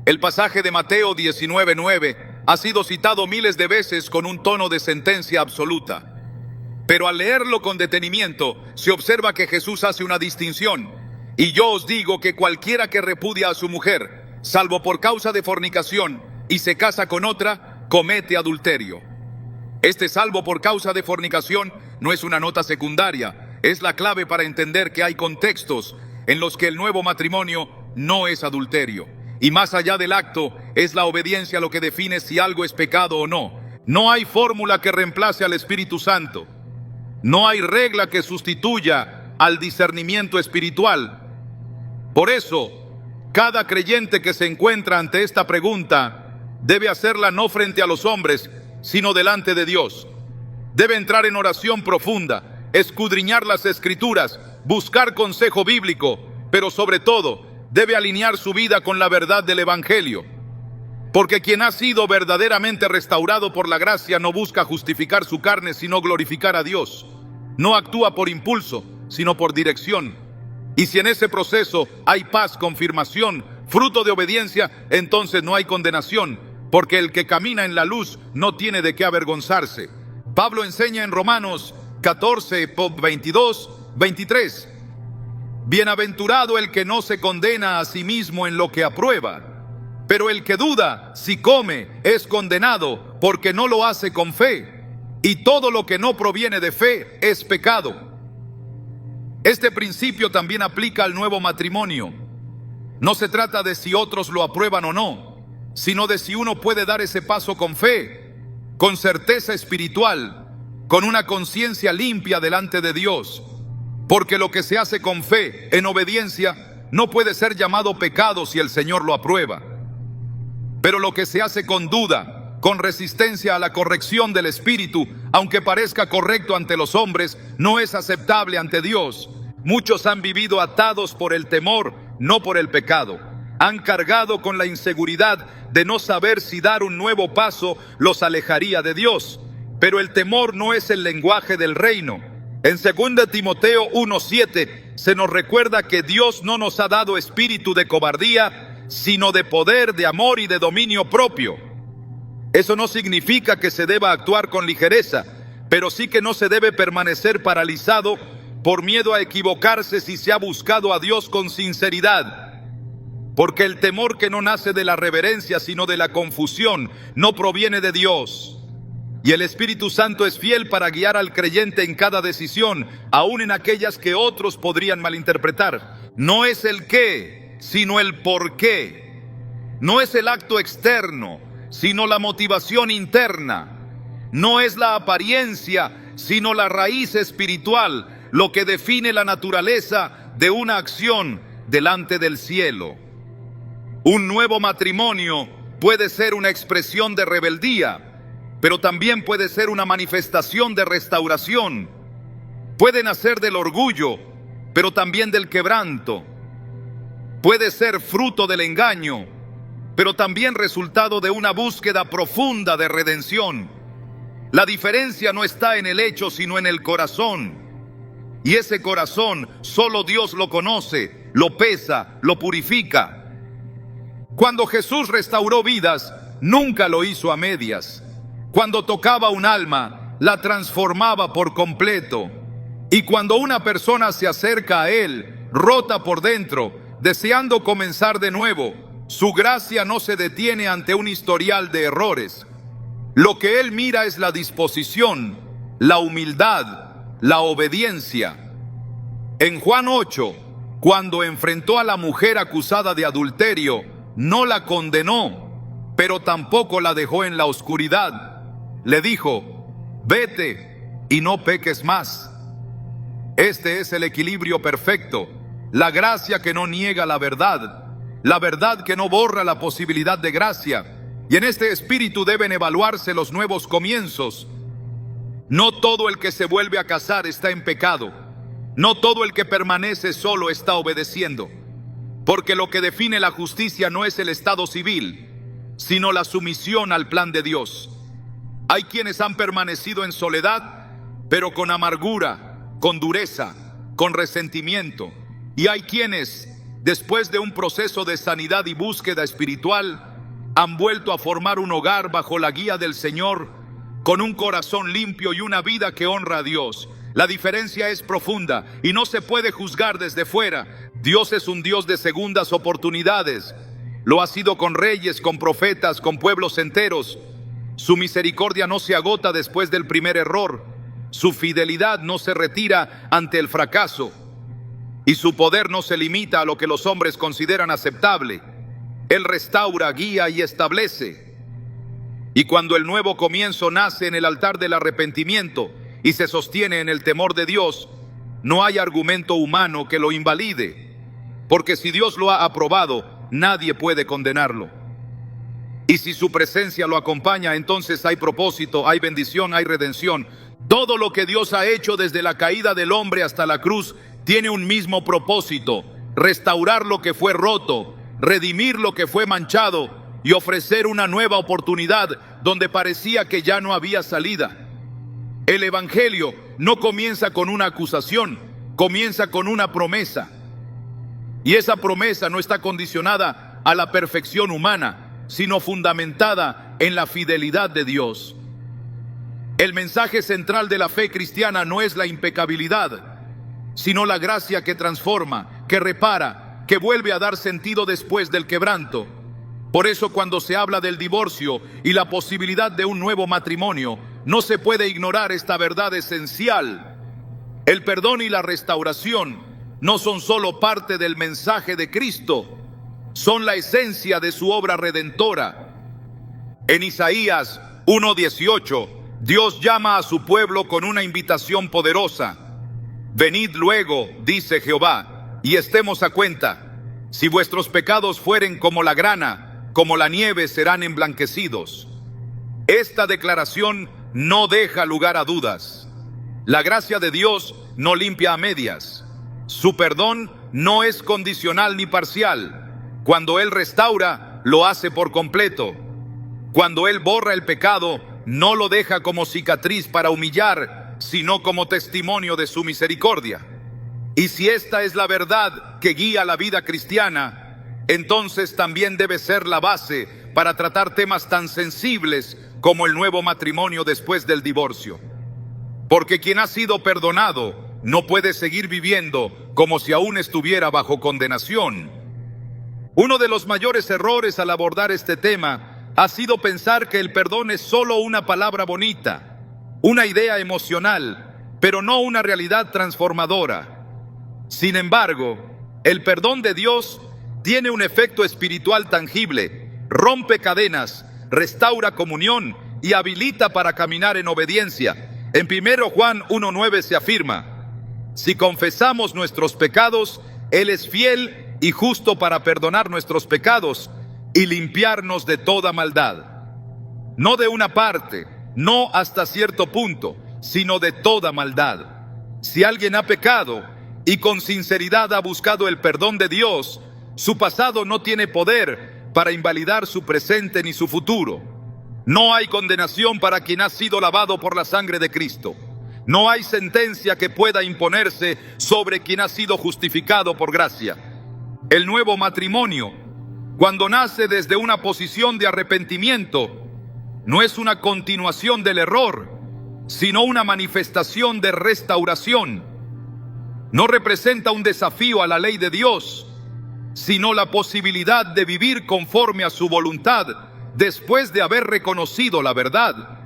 El pasaje de Mateo 19:9 ha sido citado miles de veces con un tono de sentencia absoluta. Pero al leerlo con detenimiento, se observa que Jesús hace una distinción. Y yo os digo que cualquiera que repudia a su mujer, salvo por causa de fornicación, y se casa con otra, comete adulterio. Este salvo por causa de fornicación no es una nota secundaria, es la clave para entender que hay contextos en los que el nuevo matrimonio no es adulterio. Y más allá del acto, es la obediencia lo que define si algo es pecado o no. No hay fórmula que reemplace al Espíritu Santo. No hay regla que sustituya al discernimiento espiritual. Por eso, cada creyente que se encuentra ante esta pregunta debe hacerla no frente a los hombres, sino delante de Dios. Debe entrar en oración profunda, escudriñar las Escrituras, buscar consejo bíblico, pero sobre todo, debe alinear su vida con la verdad del Evangelio. Porque quien ha sido verdaderamente restaurado por la gracia no busca justificar su carne, sino glorificar a Dios. No actúa por impulso, sino por dirección. Y si en ese proceso hay paz, confirmación, fruto de obediencia, entonces no hay condenación, porque el que camina en la luz no tiene de qué avergonzarse. Pablo enseña en Romanos 14, 22, 23. Bienaventurado el que no se condena a sí mismo en lo que aprueba, pero el que duda si come es condenado porque no lo hace con fe, y todo lo que no proviene de fe es pecado. Este principio también aplica al nuevo matrimonio. No se trata de si otros lo aprueban o no, sino de si uno puede dar ese paso con fe, con certeza espiritual, con una conciencia limpia delante de Dios. Porque lo que se hace con fe, en obediencia, no puede ser llamado pecado si el Señor lo aprueba. Pero lo que se hace con duda, con resistencia a la corrección del Espíritu, aunque parezca correcto ante los hombres, no es aceptable ante Dios. Muchos han vivido atados por el temor, no por el pecado. Han cargado con la inseguridad de no saber si dar un nuevo paso los alejaría de Dios. Pero el temor no es el lenguaje del reino. En 2 Timoteo 1:7 se nos recuerda que Dios no nos ha dado espíritu de cobardía, sino de poder, de amor y de dominio propio. Eso no significa que se deba actuar con ligereza, pero sí que no se debe permanecer paralizado por miedo a equivocarse si se ha buscado a Dios con sinceridad. Porque el temor que no nace de la reverencia, sino de la confusión, no proviene de Dios. Y el Espíritu Santo es fiel para guiar al creyente en cada decisión, aun en aquellas que otros podrían malinterpretar. No es el qué, sino el por qué. No es el acto externo, sino la motivación interna. No es la apariencia, sino la raíz espiritual, lo que define la naturaleza de una acción delante del cielo. Un nuevo matrimonio puede ser una expresión de rebeldía, pero también puede ser una manifestación de restauración. Puede nacer del orgullo, pero también del quebranto. Puede ser fruto del engaño, pero también resultado de una búsqueda profunda de redención. La diferencia no está en el hecho, sino en el corazón. Y ese corazón solo Dios lo conoce, lo pesa, lo purifica. Cuando Jesús restauró vidas, nunca lo hizo a medias. Cuando tocaba un alma, la transformaba por completo. Y cuando una persona se acerca a Él, rota por dentro, deseando comenzar de nuevo, su gracia no se detiene ante un historial de errores. Lo que Él mira es la disposición, la humildad, la obediencia. En Juan 8, cuando enfrentó a la mujer acusada de adulterio, no la condenó, pero tampoco la dejó en la oscuridad. Le dijo: vete y no peques más. Este es el equilibrio perfecto, la gracia que no niega la verdad que no borra la posibilidad de gracia. Y en este espíritu deben evaluarse los nuevos comienzos. No todo el que se vuelve a casar está en pecado. No todo el que permanece solo está obedeciendo. Porque lo que define la justicia no es el estado civil, sino la sumisión al plan de Dios. Hay quienes han permanecido en soledad, pero con amargura, con dureza, con resentimiento. Y hay quienes, después de un proceso de sanidad y búsqueda espiritual, han vuelto a formar un hogar bajo la guía del Señor, con un corazón limpio y una vida que honra a Dios. La diferencia es profunda y no se puede juzgar desde fuera. Dios es un Dios de segundas oportunidades. Lo ha sido con reyes, con profetas, con pueblos enteros. Su misericordia no se agota después del primer error. Su fidelidad no se retira ante el fracaso. Y su poder no se limita a lo que los hombres consideran aceptable. Él restaura, guía y establece. Y cuando el nuevo comienzo nace en el altar del arrepentimiento y se sostiene en el temor de Dios, no hay argumento humano que lo invalide. Porque si Dios lo ha aprobado, nadie puede condenarlo. Y si su presencia lo acompaña, entonces hay propósito, hay bendición, hay redención. Todo lo que Dios ha hecho desde la caída del hombre hasta la cruz tiene un mismo propósito: restaurar lo que fue roto, redimir lo que fue manchado y ofrecer una nueva oportunidad donde parecía que ya no había salida. El Evangelio no comienza con una acusación, comienza con una promesa. Y esa promesa no está condicionada a la perfección humana, sino fundamentada en la fidelidad de Dios. El mensaje central de la fe cristiana no es la impecabilidad, sino la gracia que transforma, que repara, que vuelve a dar sentido después del quebranto. Por eso, cuando se habla del divorcio y la posibilidad de un nuevo matrimonio, no se puede ignorar esta verdad esencial. El perdón y la restauración no son solo parte del mensaje de Cristo, son la esencia de su obra redentora. En Isaías 1:18, Dios llama a su pueblo con una invitación poderosa. Venid luego, dice Jehová, y estemos a cuenta. Si vuestros pecados fueren como la grana, como la nieve serán emblanquecidos. Esta declaración no deja lugar a dudas. La gracia de Dios no limpia a medias. Su perdón no es condicional ni parcial. Cuando Él restaura, lo hace por completo. Cuando Él borra el pecado, no lo deja como cicatriz para humillar, sino como testimonio de su misericordia. Y si esta es la verdad que guía la vida cristiana, entonces también debe ser la base para tratar temas tan sensibles como el nuevo matrimonio después del divorcio. Porque quien ha sido perdonado no puede seguir viviendo como si aún estuviera bajo condenación. Uno de los mayores errores al abordar este tema ha sido pensar que el perdón es solo una palabra bonita, una idea emocional, pero no una realidad transformadora. Sin embargo, el perdón de Dios tiene un efecto espiritual tangible, rompe cadenas, restaura comunión y habilita para caminar en obediencia. En 1 Juan 1:9 se afirma: si confesamos nuestros pecados, Él es fiel y justo para perdonar nuestros pecados y limpiarnos de toda maldad. No de una parte, no hasta cierto punto, sino de toda maldad. Si alguien ha pecado y con sinceridad ha buscado el perdón de Dios, su pasado no tiene poder para invalidar su presente ni su futuro. No hay condenación para quien ha sido lavado por la sangre de Cristo. No hay sentencia que pueda imponerse sobre quien ha sido justificado por gracia. El nuevo matrimonio, cuando nace desde una posición de arrepentimiento, no es una continuación del error, sino una manifestación de restauración. No representa un desafío a la ley de Dios, sino la posibilidad de vivir conforme a su voluntad después de haber reconocido la verdad.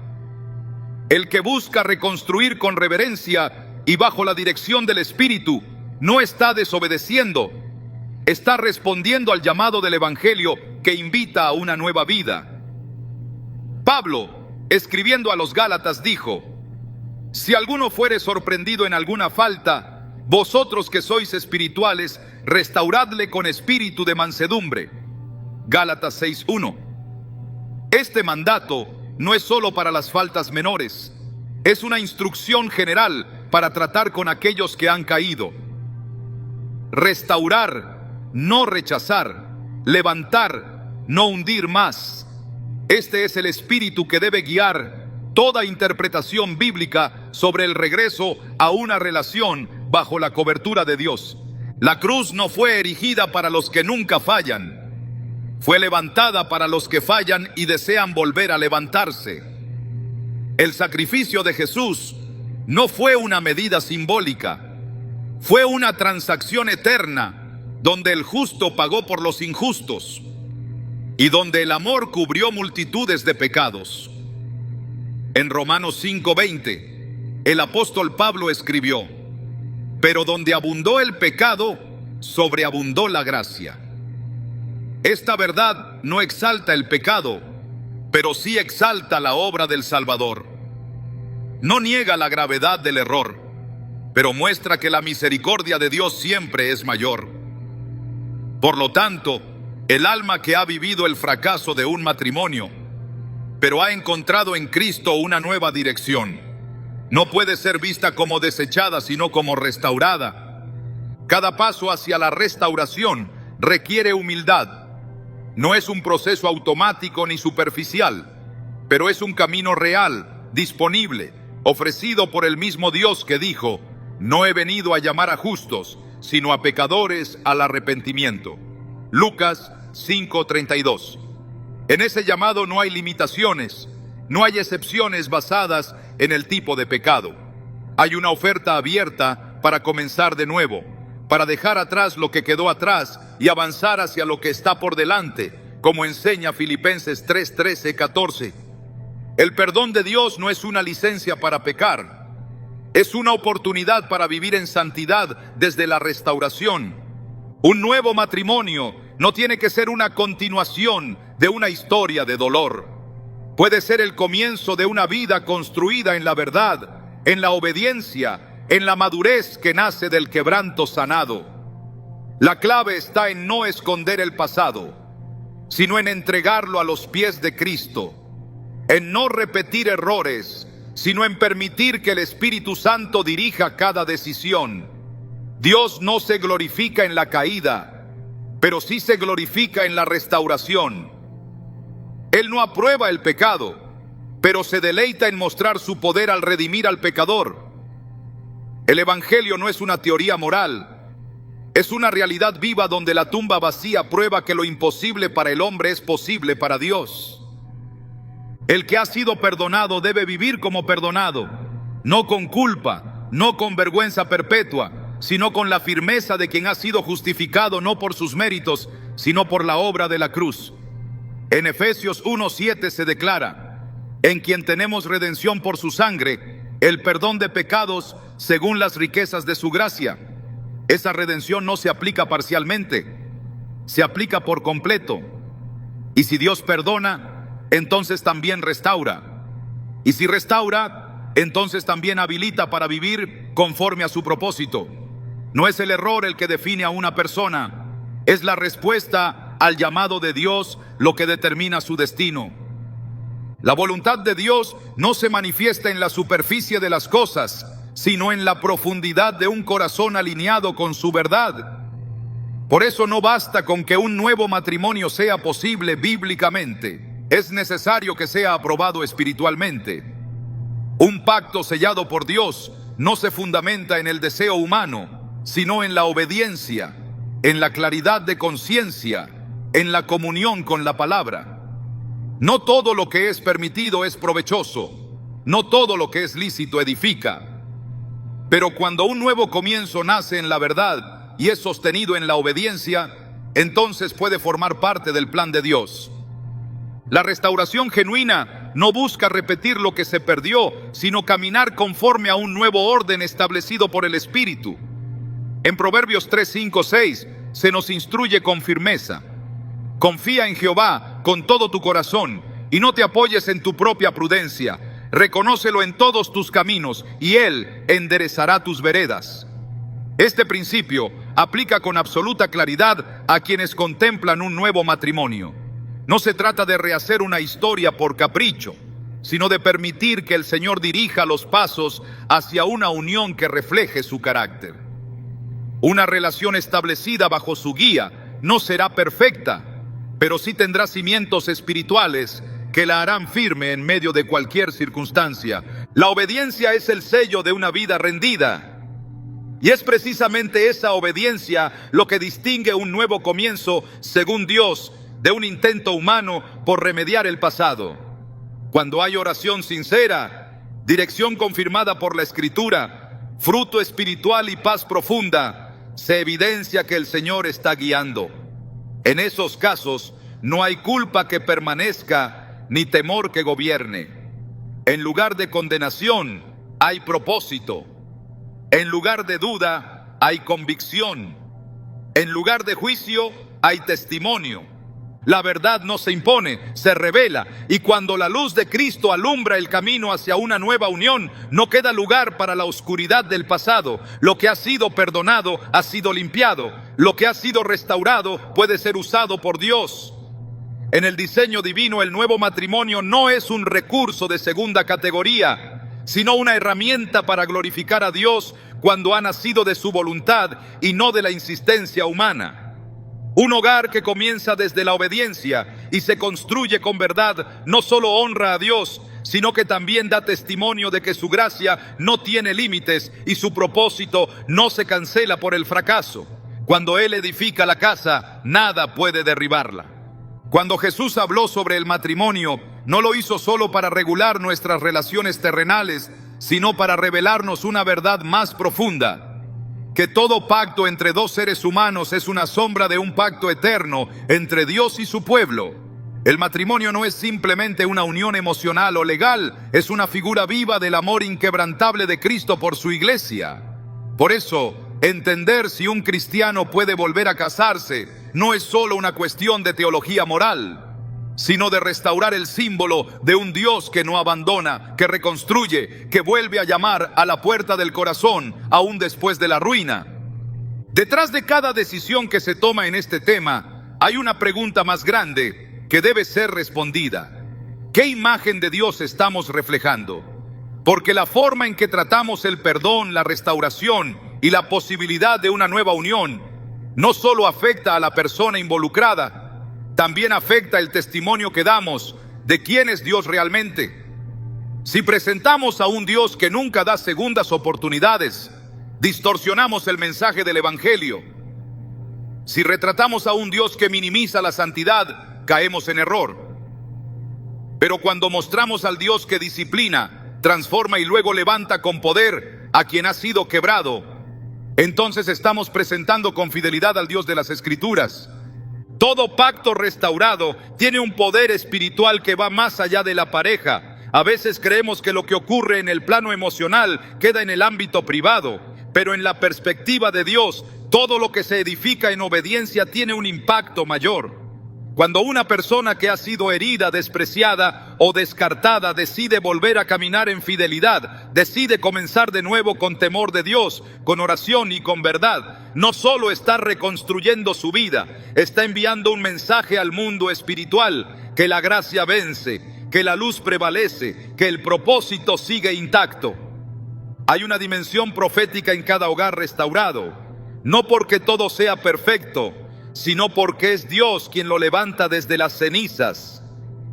El que busca reconstruir con reverencia y bajo la dirección del Espíritu no está desobedeciendo, está respondiendo al llamado del Evangelio que invita a una nueva vida. Pablo, escribiendo a los Gálatas, dijo: si alguno fuere sorprendido en alguna falta, vosotros que sois espirituales, restauradle con espíritu de mansedumbre. Gálatas 6:1. Este mandato no es solo para las faltas menores, es una instrucción general para tratar con aquellos que han caído. Restaurar, no rechazar; levantar, no hundir más. Este es el espíritu que debe guiar toda interpretación bíblica sobre el regreso a una relación bajo la cobertura de Dios. La cruz no fue erigida para los que nunca fallan. Fue levantada para los que fallan y desean volver a levantarse. El sacrificio de Jesús no fue una medida simbólica, fue una transacción eterna, donde el justo pagó por los injustos y donde el amor cubrió multitudes de pecados. En Romanos 5:20, el apóstol Pablo escribió: pero donde abundó el pecado, sobreabundó la gracia. Esta verdad no exalta el pecado, pero sí exalta la obra del Salvador. No niega la gravedad del error, pero muestra que la misericordia de Dios siempre es mayor. Por lo tanto, el alma que ha vivido el fracaso de un matrimonio, pero ha encontrado en Cristo una nueva dirección, no puede ser vista como desechada, sino como restaurada. Cada paso hacia la restauración requiere humildad. No es un proceso automático ni superficial, pero es un camino real, disponible, ofrecido por el mismo Dios que dijo: no he venido a llamar a justos, sino a pecadores al arrepentimiento. Lucas 5:32. En ese llamado no hay limitaciones. No hay excepciones basadas en el tipo de pecado. Hay una oferta abierta para comenzar de nuevo, para dejar atrás lo que quedó atrás y avanzar hacia lo que está por delante, como enseña Filipenses 3, 13, 14. El perdón de Dios no es una licencia para pecar, es una oportunidad para vivir en santidad desde la restauración. Un nuevo matrimonio no tiene que ser una continuación de una historia de dolor. Puede ser el comienzo de una vida construida en la verdad, en la obediencia, en la madurez que nace del quebranto sanado. La clave está en no esconder el pasado, sino en entregarlo a los pies de Cristo, en no repetir errores, sino en permitir que el Espíritu Santo dirija cada decisión. Dios no se glorifica en la caída, pero sí se glorifica en la restauración. Él no aprueba el pecado, pero se deleita en mostrar su poder al redimir al pecador. El Evangelio no es una teoría moral, es una realidad viva donde la tumba vacía prueba que lo imposible para el hombre es posible para Dios. El que ha sido perdonado debe vivir como perdonado, no con culpa, no con vergüenza perpetua, sino con la firmeza de quien ha sido justificado no por sus méritos, sino por la obra de la cruz. En Efesios 1:7 se declara: en quien tenemos redención por su sangre, el perdón de pecados según las riquezas de su gracia. Esa redención no se aplica parcialmente, se aplica por completo. Y si Dios perdona, entonces también restaura. Y si restaura, entonces también habilita para vivir conforme a su propósito. No es el error el que define a una persona, es la respuesta al llamado de Dios lo que determina su destino. La voluntad de Dios no se manifiesta en la superficie de las cosas, sino en la profundidad de un corazón alineado con su verdad. Por eso no basta con que un nuevo matrimonio sea posible bíblicamente, es necesario que sea aprobado espiritualmente. Un pacto sellado por Dios no se fundamenta en el deseo humano, sino en la obediencia, en la claridad de conciencia, en la comunión con la palabra. No todo lo que es permitido es provechoso, no todo lo que es lícito edifica. Pero cuando un nuevo comienzo nace en la verdad y es sostenido en la obediencia, entonces puede formar parte del plan de Dios. La restauración genuina no busca repetir lo que se perdió, sino caminar conforme a un nuevo orden establecido por el Espíritu. En Proverbios 3, 5, 6 se nos instruye con firmeza: confía en Jehová con todo tu corazón y no te apoyes en tu propia prudencia. Reconócelo en todos tus caminos y Él enderezará tus veredas. Este principio aplica con absoluta claridad a quienes contemplan un nuevo matrimonio. No se trata de rehacer una historia por capricho, sino de permitir que el Señor dirija los pasos hacia una unión que refleje su carácter. Una relación establecida bajo su guía no será perfecta, pero sí tendrá cimientos espirituales que la harán firme en medio de cualquier circunstancia. La obediencia es el sello de una vida rendida. Y es precisamente esa obediencia lo que distingue un nuevo comienzo, según Dios, de un intento humano por remediar el pasado. Cuando hay oración sincera, dirección confirmada por la Escritura, fruto espiritual y paz profunda, se evidencia que el Señor está guiando. En esos casos, no hay culpa que permanezca ni temor que gobierne. En lugar de condenación, hay propósito. En lugar de duda, hay convicción. En lugar de juicio, hay testimonio. La verdad no se impone, se revela, y cuando la luz de Cristo alumbra el camino hacia una nueva unión, no queda lugar para la oscuridad del pasado. Lo que ha sido perdonado ha sido limpiado. Lo que ha sido restaurado puede ser usado por Dios. En el diseño divino, el nuevo matrimonio no es un recurso de segunda categoría, sino una herramienta para glorificar a Dios cuando ha nacido de su voluntad y no de la insistencia humana. Un hogar que comienza desde la obediencia y se construye con verdad no solo honra a Dios, sino que también da testimonio de que su gracia no tiene límites y su propósito no se cancela por el fracaso. Cuando Él edifica la casa, nada puede derribarla. Cuando Jesús habló sobre el matrimonio, no lo hizo solo para regular nuestras relaciones terrenales, sino para revelarnos una verdad más profunda: que todo pacto entre dos seres humanos es una sombra de un pacto eterno entre Dios y su pueblo. El matrimonio no es simplemente una unión emocional o legal, es una figura viva del amor inquebrantable de Cristo por su iglesia. Por eso, entender si un cristiano puede volver a casarse no es solo una cuestión de teología moral, sino de restaurar el símbolo de un Dios que no abandona, que reconstruye, que vuelve a llamar a la puerta del corazón aún después de la ruina. Detrás de cada decisión que se toma en este tema, hay una pregunta más grande que debe ser respondida: ¿qué imagen de Dios estamos reflejando? Porque la forma en que tratamos el perdón, la restauración y la posibilidad de una nueva unión no solo afecta a la persona involucrada, también afecta el testimonio que damos de quién es Dios realmente. Si presentamos a un Dios que nunca da segundas oportunidades, distorsionamos el mensaje del Evangelio. Si retratamos a un Dios que minimiza la santidad, caemos en error. Pero cuando mostramos al Dios que disciplina, transforma y luego levanta con poder a quien ha sido quebrado, entonces estamos presentando con fidelidad al Dios de las Escrituras. Todo pacto restaurado tiene un poder espiritual que va más allá de la pareja. A veces creemos que lo que ocurre en el plano emocional queda en el ámbito privado, pero en la perspectiva de Dios, todo lo que se edifica en obediencia tiene un impacto mayor. Cuando una persona que ha sido herida, despreciada o descartada decide volver a caminar en fidelidad, decide comenzar de nuevo con temor de Dios, con oración y con verdad, no solo está reconstruyendo su vida, está enviando un mensaje al mundo espiritual: que la gracia vence, que la luz prevalece, que el propósito sigue intacto. Hay una dimensión profética en cada hogar restaurado, no porque todo sea perfecto, sino porque es Dios quien lo levanta desde las cenizas.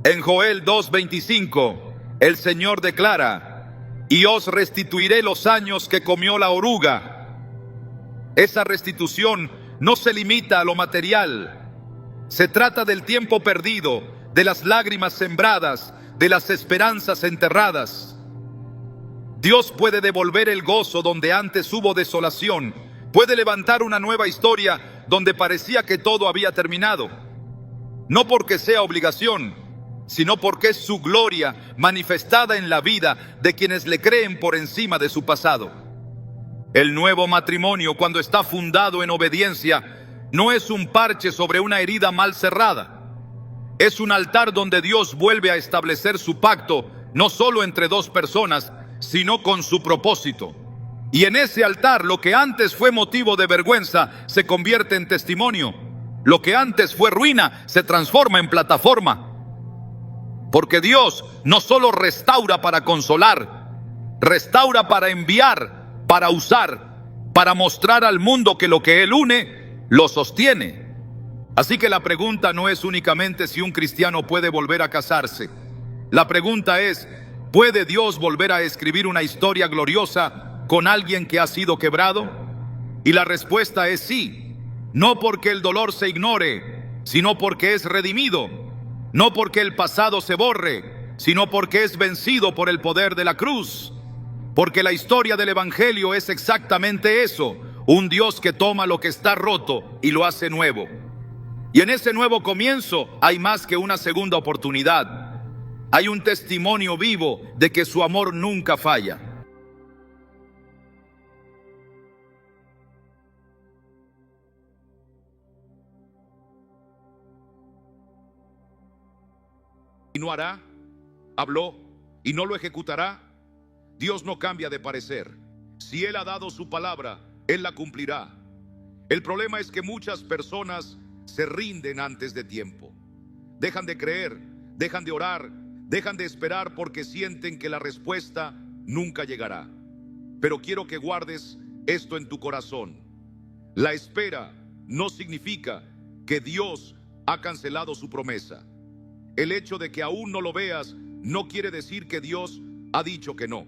En Joel 2:25, el Señor declara: y os restituiré los años que comió la oruga. Esa restitución no se limita a lo material. Se trata del tiempo perdido, de las lágrimas sembradas, de las esperanzas enterradas. Dios puede devolver el gozo donde antes hubo desolación, puede levantar una nueva historia donde parecía que todo había terminado. No porque sea obligación, sino porque es su gloria manifestada en la vida de quienes le creen por encima de su pasado. El nuevo matrimonio, cuando está fundado en obediencia, no es un parche sobre una herida mal cerrada. Es un altar donde Dios vuelve a establecer su pacto, no solo entre dos personas, sino con su propósito. Y en ese altar, lo que antes fue motivo de vergüenza se convierte en testimonio. Lo que antes fue ruina se transforma en plataforma. Porque Dios no solo restaura para consolar, restaura para enviar, para usar, para mostrar al mundo que lo que Él une, lo sostiene. Así que la pregunta no es únicamente si un cristiano puede volver a casarse. La pregunta es: ¿puede Dios volver a escribir una historia gloriosa con alguien que ha sido quebrado? Y la respuesta es sí. No porque el dolor se ignore, sino porque es redimido. No porque el pasado se borre, sino porque es vencido por el poder de la cruz. Porque la historia del Evangelio es exactamente eso: un Dios que toma lo que está roto y lo hace nuevo. Y en ese nuevo comienzo hay más que una segunda oportunidad. Hay un testimonio vivo de que su amor nunca falla. ¿Y no hará? ¿Habló y no lo ejecutará? Dios no cambia de parecer. Si Él ha dado su palabra, Él la cumplirá. El problema es que muchas personas se rinden antes de tiempo. Dejan de creer, dejan de orar, dejan de esperar porque sienten que la respuesta nunca llegará. Pero quiero que guardes esto en tu corazón: la espera no significa que Dios ha cancelado su promesa. El hecho de que aún no lo veas no quiere decir que Dios ha dicho que no.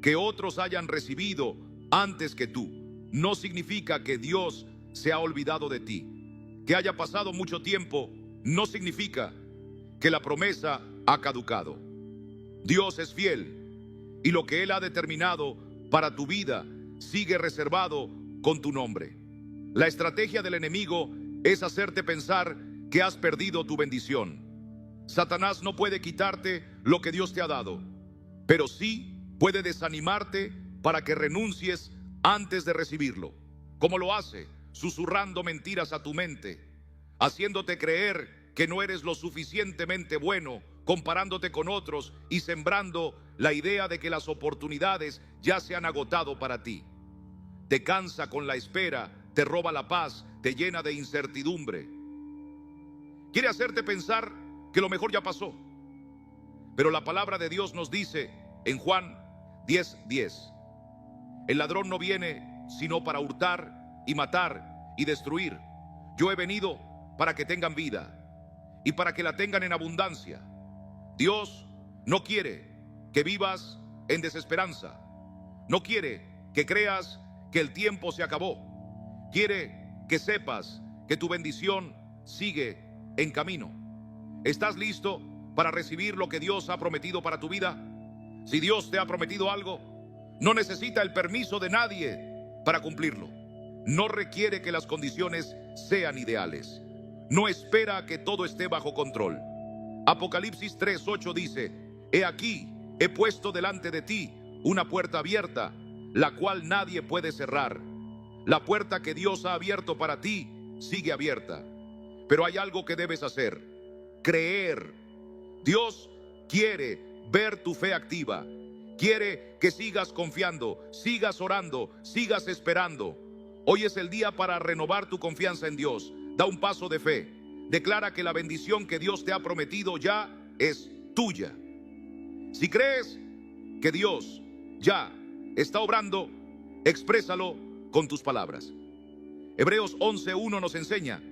Que otros hayan recibido antes que tú no significa que Dios se ha olvidado de ti. Que haya pasado mucho tiempo no significa que la promesa ha caducado. Dios es fiel y lo que Él ha determinado para tu vida sigue reservado con tu nombre. La estrategia del enemigo es hacerte pensar que has perdido tu bendición. Satanás no puede quitarte lo que Dios te ha dado, pero sí puede desanimarte para que renuncies antes de recibirlo. ¿Cómo lo hace? Susurrando mentiras a tu mente, haciéndote creer que no eres lo suficientemente bueno, comparándote con otros y sembrando la idea de que las oportunidades ya se han agotado para ti. Te cansa con la espera, te roba la paz, te llena de incertidumbre. Quiere hacerte pensar que lo mejor ya pasó. Pero la palabra de Dios nos dice en Juan 10:10, el ladrón no viene sino para hurtar y matar y destruir. Yo he venido para que tengan vida y para que la tengan en abundancia. Dios no quiere que vivas en desesperanza. No quiere que creas que el tiempo se acabó. Quiere que sepas que tu bendición sigue en camino. ¿Estás listo para recibir lo que Dios ha prometido para tu vida? Si Dios te ha prometido algo, no necesita el permiso de nadie para cumplirlo. No requiere que las condiciones sean ideales. No espera que todo esté bajo control. Apocalipsis 3:8 dice: He aquí, he puesto delante de ti una puerta abierta, la cual nadie puede cerrar. La puerta que Dios ha abierto para ti sigue abierta. Pero hay algo que debes hacer: creer. Dios quiere ver tu fe activa. Quiere que sigas confiando, sigas orando, sigas esperando. Hoy es el día para renovar tu confianza en Dios. Da un paso de fe. Declara que la bendición que Dios te ha prometido ya es tuya. Si crees que Dios ya está obrando, exprésalo con tus palabras. Hebreos 11:1 nos enseña: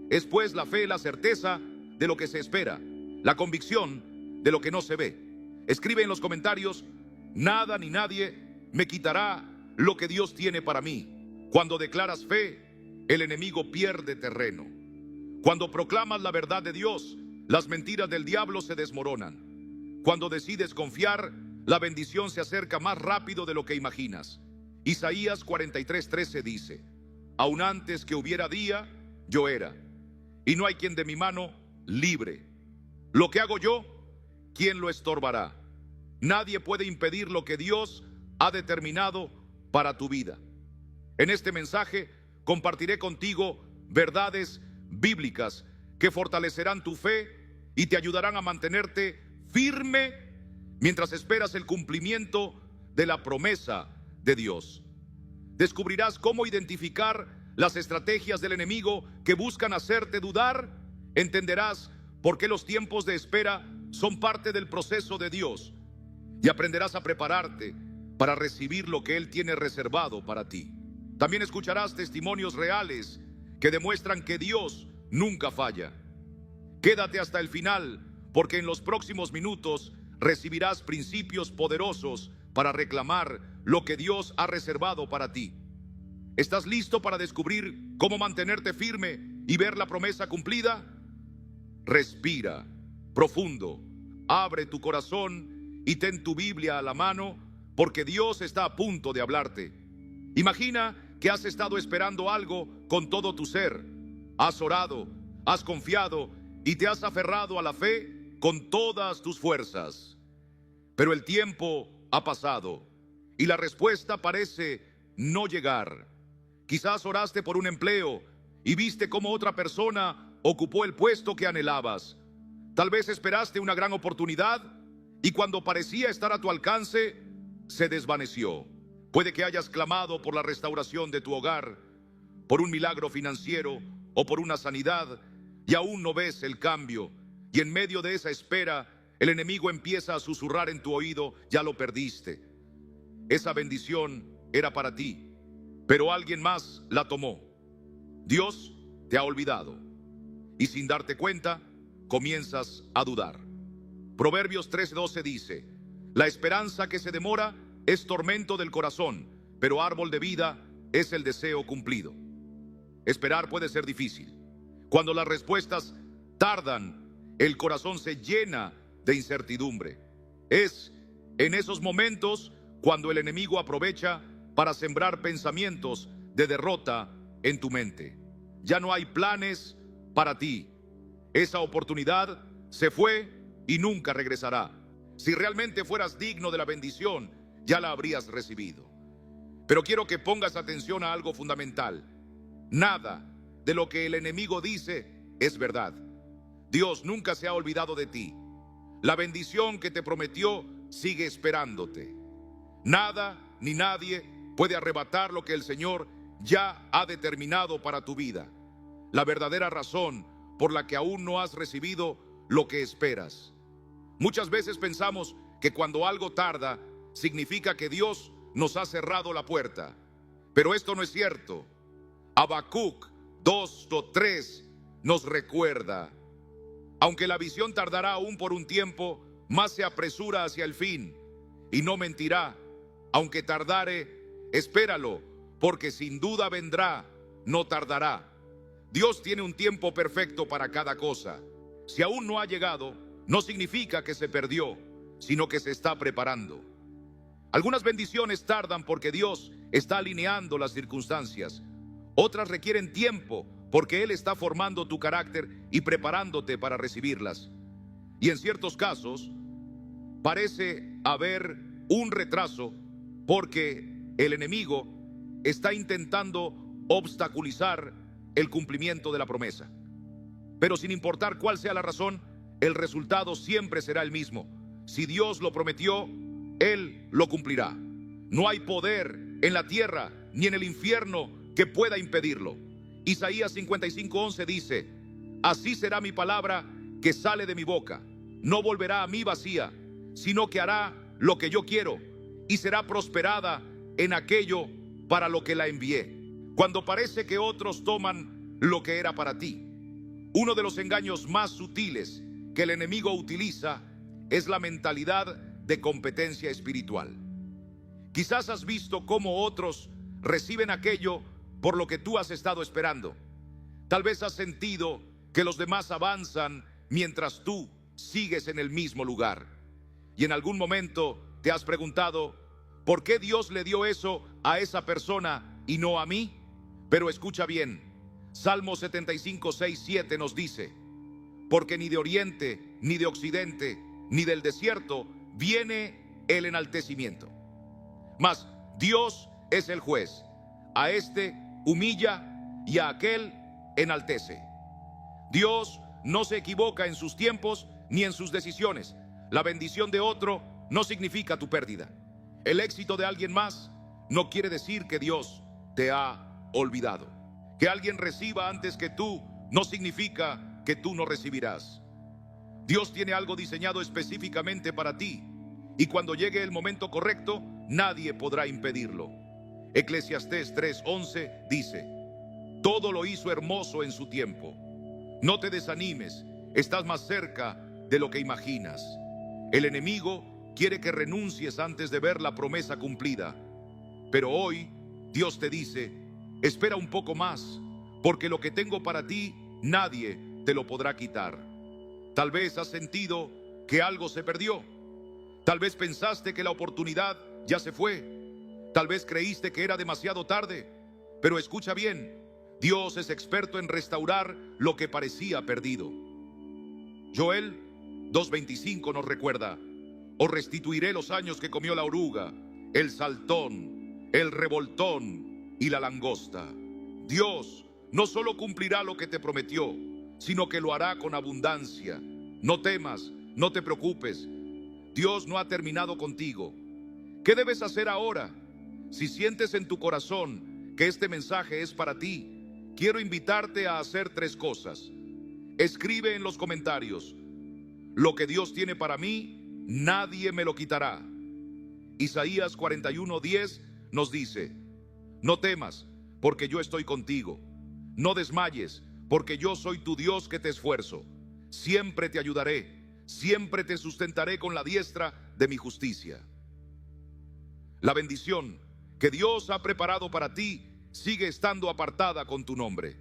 es pues la fe la certeza de lo que se espera, la convicción de lo que no se ve. Escribe en los comentarios: nada ni nadie me quitará lo que Dios tiene para mí. Cuando declaras fe, el enemigo pierde terreno. Cuando proclamas la verdad de Dios, las mentiras del diablo se desmoronan. Cuando decides confiar, la bendición se acerca más rápido de lo que imaginas. Isaías 43:13 dice: aun antes que hubiera día, yo era, y no hay quien de mi mano libre. Lo que hago yo, ¿quién lo estorbará? Nadie puede impedir lo que Dios ha determinado para tu vida. En este mensaje compartiré contigo verdades bíblicas que fortalecerán tu fe y te ayudarán a mantenerte firme mientras esperas el cumplimiento de la promesa de Dios. Descubrirás cómo identificar las estrategias del enemigo que buscan hacerte dudar. Entenderás por qué los tiempos de espera son parte del proceso de Dios y aprenderás a prepararte para recibir lo que Él tiene reservado para ti. También escucharás testimonios reales que demuestran que Dios nunca falla. Quédate hasta el final, porque en los próximos minutos recibirás principios poderosos para reclamar lo que Dios ha reservado para ti. ¿Estás listo para descubrir cómo mantenerte firme y ver la promesa cumplida? Respira profundo, abre tu corazón y ten tu Biblia a la mano, porque Dios está a punto de hablarte. Imagina que has estado esperando algo con todo tu ser. Has orado, has confiado y te has aferrado a la fe con todas tus fuerzas. Pero el tiempo ha pasado y la respuesta parece no llegar. Quizás oraste por un empleo y viste cómo otra persona ocupó el puesto que anhelabas. Tal vez esperaste una gran oportunidad y cuando parecía estar a tu alcance, se desvaneció. Puede que hayas clamado por la restauración de tu hogar, por un milagro financiero o por una sanidad, y aún no ves el cambio. Y en medio de esa espera, el enemigo empieza a susurrar en tu oído: ya lo perdiste. Esa bendición era para ti, pero alguien más la tomó. Dios te ha olvidado. Y sin darte cuenta, comienzas a dudar. Proverbios 3:12 dice: la esperanza que se demora es tormento del corazón, pero árbol de vida es el deseo cumplido. Esperar puede ser difícil. Cuando las respuestas tardan, el corazón se llena de incertidumbre. Es en esos momentos cuando el enemigo aprovecha para sembrar pensamientos de derrota en tu mente. Ya no hay planes para ti. Esa oportunidad se fue y nunca regresará. Si realmente fueras digno de la bendición, ya la habrías recibido. Pero quiero que pongas atención a algo fundamental. Nada de lo que el enemigo dice es verdad. Dios nunca se ha olvidado de ti. La bendición que te prometió sigue esperándote. Nada ni nadie puede arrebatar lo que el Señor ya ha determinado para tu vida. La verdadera razón por la que aún no has recibido lo que esperas. Muchas veces pensamos que cuando algo tarda, significa que Dios nos ha cerrado la puerta. Pero esto no es cierto. Habacuc 2:3 nos recuerda: aunque la visión tardará aún por un tiempo, más se apresura hacia el fin, y no mentirá. Aunque tardare, espéralo, porque sin duda vendrá, no tardará. Dios tiene un tiempo perfecto para cada cosa. Si aún no ha llegado, no significa que se perdió, sino que se está preparando. Algunas bendiciones tardan porque Dios está alineando las circunstancias. Otras requieren tiempo porque Él está formando tu carácter y preparándote para recibirlas. Y en ciertos casos, parece haber un retraso porque el enemigo está intentando obstaculizar el cumplimiento de la promesa. Pero sin importar cuál sea la razón, el resultado siempre será el mismo. Si Dios lo prometió, Él lo cumplirá. No hay poder en la tierra ni en el infierno que pueda impedirlo. Isaías 55:11 dice: así será mi palabra que sale de mi boca. No volverá a mí vacía, sino que hará lo que yo quiero y será prosperada en aquello para lo que la envié. Cuando parece que otros toman lo que era para ti. Uno de los engaños más sutiles que el enemigo utiliza es la mentalidad de competencia espiritual. Quizás has visto cómo otros reciben aquello por lo que tú has estado esperando. Tal vez has sentido que los demás avanzan mientras tú sigues en el mismo lugar. Y en algún momento te has preguntado: ¿por qué Dios le dio eso a esa persona y no a mí? Pero escucha bien, Salmo 75:6-7 nos dice: porque ni de oriente, ni de occidente, ni del desierto viene el enaltecimiento. Mas Dios es el juez. A este humilla y a aquel enaltece. Dios no se equivoca en sus tiempos ni en sus decisiones. La bendición de otro no significa tu pérdida. El éxito de alguien más no quiere decir que Dios te ha olvidado. Que alguien reciba antes que tú no significa que tú no recibirás. Dios tiene algo diseñado específicamente para ti, y cuando llegue el momento correcto, nadie podrá impedirlo. Eclesiastés 3:11 dice: todo lo hizo hermoso en su tiempo. No te desanimes, estás más cerca de lo que imaginas. El enemigo quiere que renuncies antes de ver la promesa cumplida. Pero hoy Dios te dice: espera un poco más, porque lo que tengo para ti nadie te lo podrá quitar. Tal vez has sentido que algo se perdió. Tal vez pensaste que la oportunidad ya se fue. Tal vez creíste que era demasiado tarde. Pero escucha bien, Dios es experto en restaurar lo que parecía perdido. Joel 2:25 nos recuerda: os restituiré los años que comió la oruga, el saltón, el revoltón y la langosta. Dios no solo cumplirá lo que te prometió, sino que lo hará con abundancia. No temas, no te preocupes. Dios no ha terminado contigo. ¿Qué debes hacer ahora? Si sientes en tu corazón que este mensaje es para ti, quiero invitarte a hacer 3 cosas. Escribe en los comentarios: lo que Dios tiene para mí, nadie me lo quitará. Isaías 41:10 nos dice: no temas, porque yo estoy contigo. No desmayes, porque yo soy tu Dios que te esfuerzo. Siempre te ayudaré, siempre te sustentaré con la diestra de mi justicia. La bendición que Dios ha preparado para ti sigue estando apartada con tu nombre.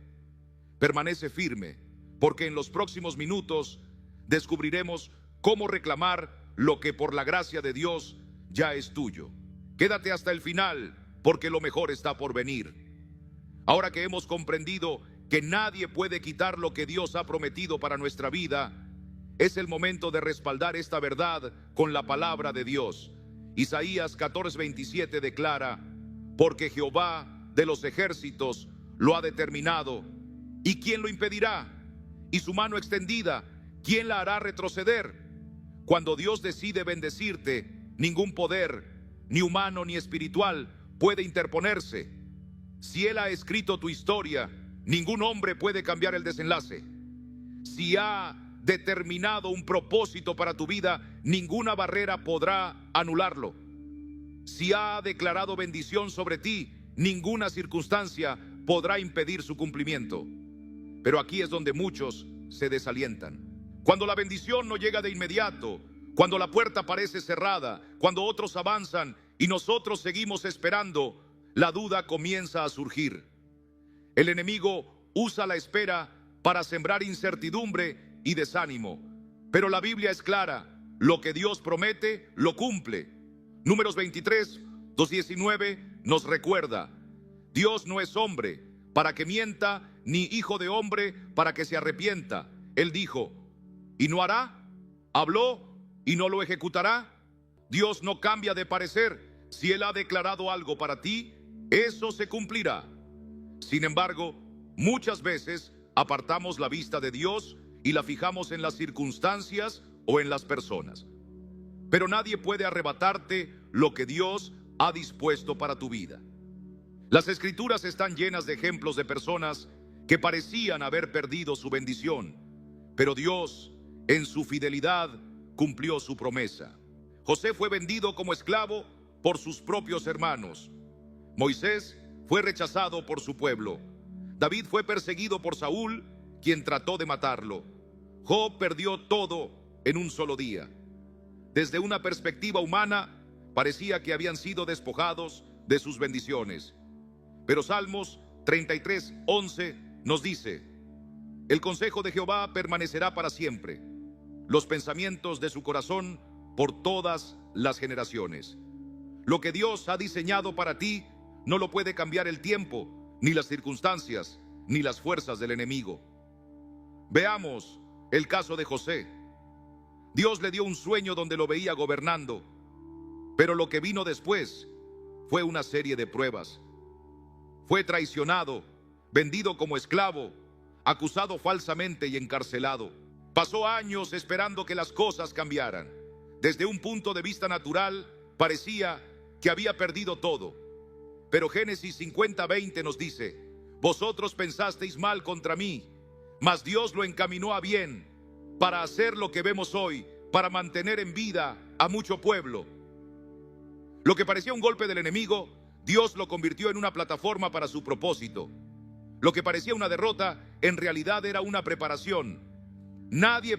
Permanece firme, porque en los próximos minutos descubriremos cómo reclamar lo que por la gracia de Dios ya es tuyo. Quédate hasta el final, porque lo mejor está por venir. Ahora que hemos comprendido que nadie puede quitar lo que Dios ha prometido para nuestra vida, es el momento de respaldar esta verdad con la palabra de Dios. Isaías 14:27 declara: porque Jehová de los ejércitos lo ha determinado, ¿y quién lo impedirá? Y su mano extendida, ¿quién la hará retroceder? Cuando Dios decide bendecirte, ningún poder, ni humano ni espiritual, puede interponerse. Si Él ha escrito tu historia, ningún hombre puede cambiar el desenlace. Si ha determinado un propósito para tu vida, ninguna barrera podrá anularlo. Si ha declarado bendición sobre ti, ninguna circunstancia podrá impedir su cumplimiento. Pero aquí es donde muchos se desalientan. Cuando la bendición no llega de inmediato, cuando la puerta parece cerrada, cuando otros avanzan y nosotros seguimos esperando, la duda comienza a surgir. El enemigo usa la espera para sembrar incertidumbre y desánimo. Pero la Biblia es clara: lo que Dios promete, lo cumple. Números 23:219 nos recuerda: Dios no es hombre para que mienta, ni hijo de hombre para que se arrepienta. Él dijo, ¿y no hará? ¿Habló y no lo ejecutará? Dios no cambia de parecer. Si Él ha declarado algo para ti, eso se cumplirá. Sin embargo, muchas veces apartamos la vista de Dios y la fijamos en las circunstancias o en las personas. Pero nadie puede arrebatarte lo que Dios ha dispuesto para tu vida. Las Escrituras están llenas de ejemplos de personas que parecían haber perdido su bendición, pero Dios, en su fidelidad, cumplió su promesa. José fue vendido como esclavo por sus propios hermanos. Moisés fue rechazado por su pueblo. David fue perseguido por Saúl, quien trató de matarlo. Job perdió todo en un solo día. Desde una perspectiva humana, parecía que habían sido despojados de sus bendiciones. Pero Salmos 33:11 nos dice: el consejo de Jehová permanecerá para siempre, los pensamientos de su corazón por todas las generaciones. Lo que Dios ha diseñado para ti no lo puede cambiar el tiempo, ni las circunstancias, ni las fuerzas del enemigo. Veamos el caso de José. Dios le dio un sueño donde lo veía gobernando, pero lo que vino después fue una serie de pruebas. Fue traicionado, vendido como esclavo, acusado falsamente y encarcelado. Pasó años esperando que las cosas cambiaran. Desde un punto de vista natural, parecía que había perdido todo. Pero Génesis 50:20 nos dice: vosotros pensasteis mal contra mí, mas Dios lo encaminó a bien, para hacer lo que vemos hoy, para mantener en vida a mucho pueblo. Lo que parecía un golpe del enemigo, Dios lo convirtió en una plataforma para su propósito. Lo que parecía una derrota, en realidad era una preparación. Nadie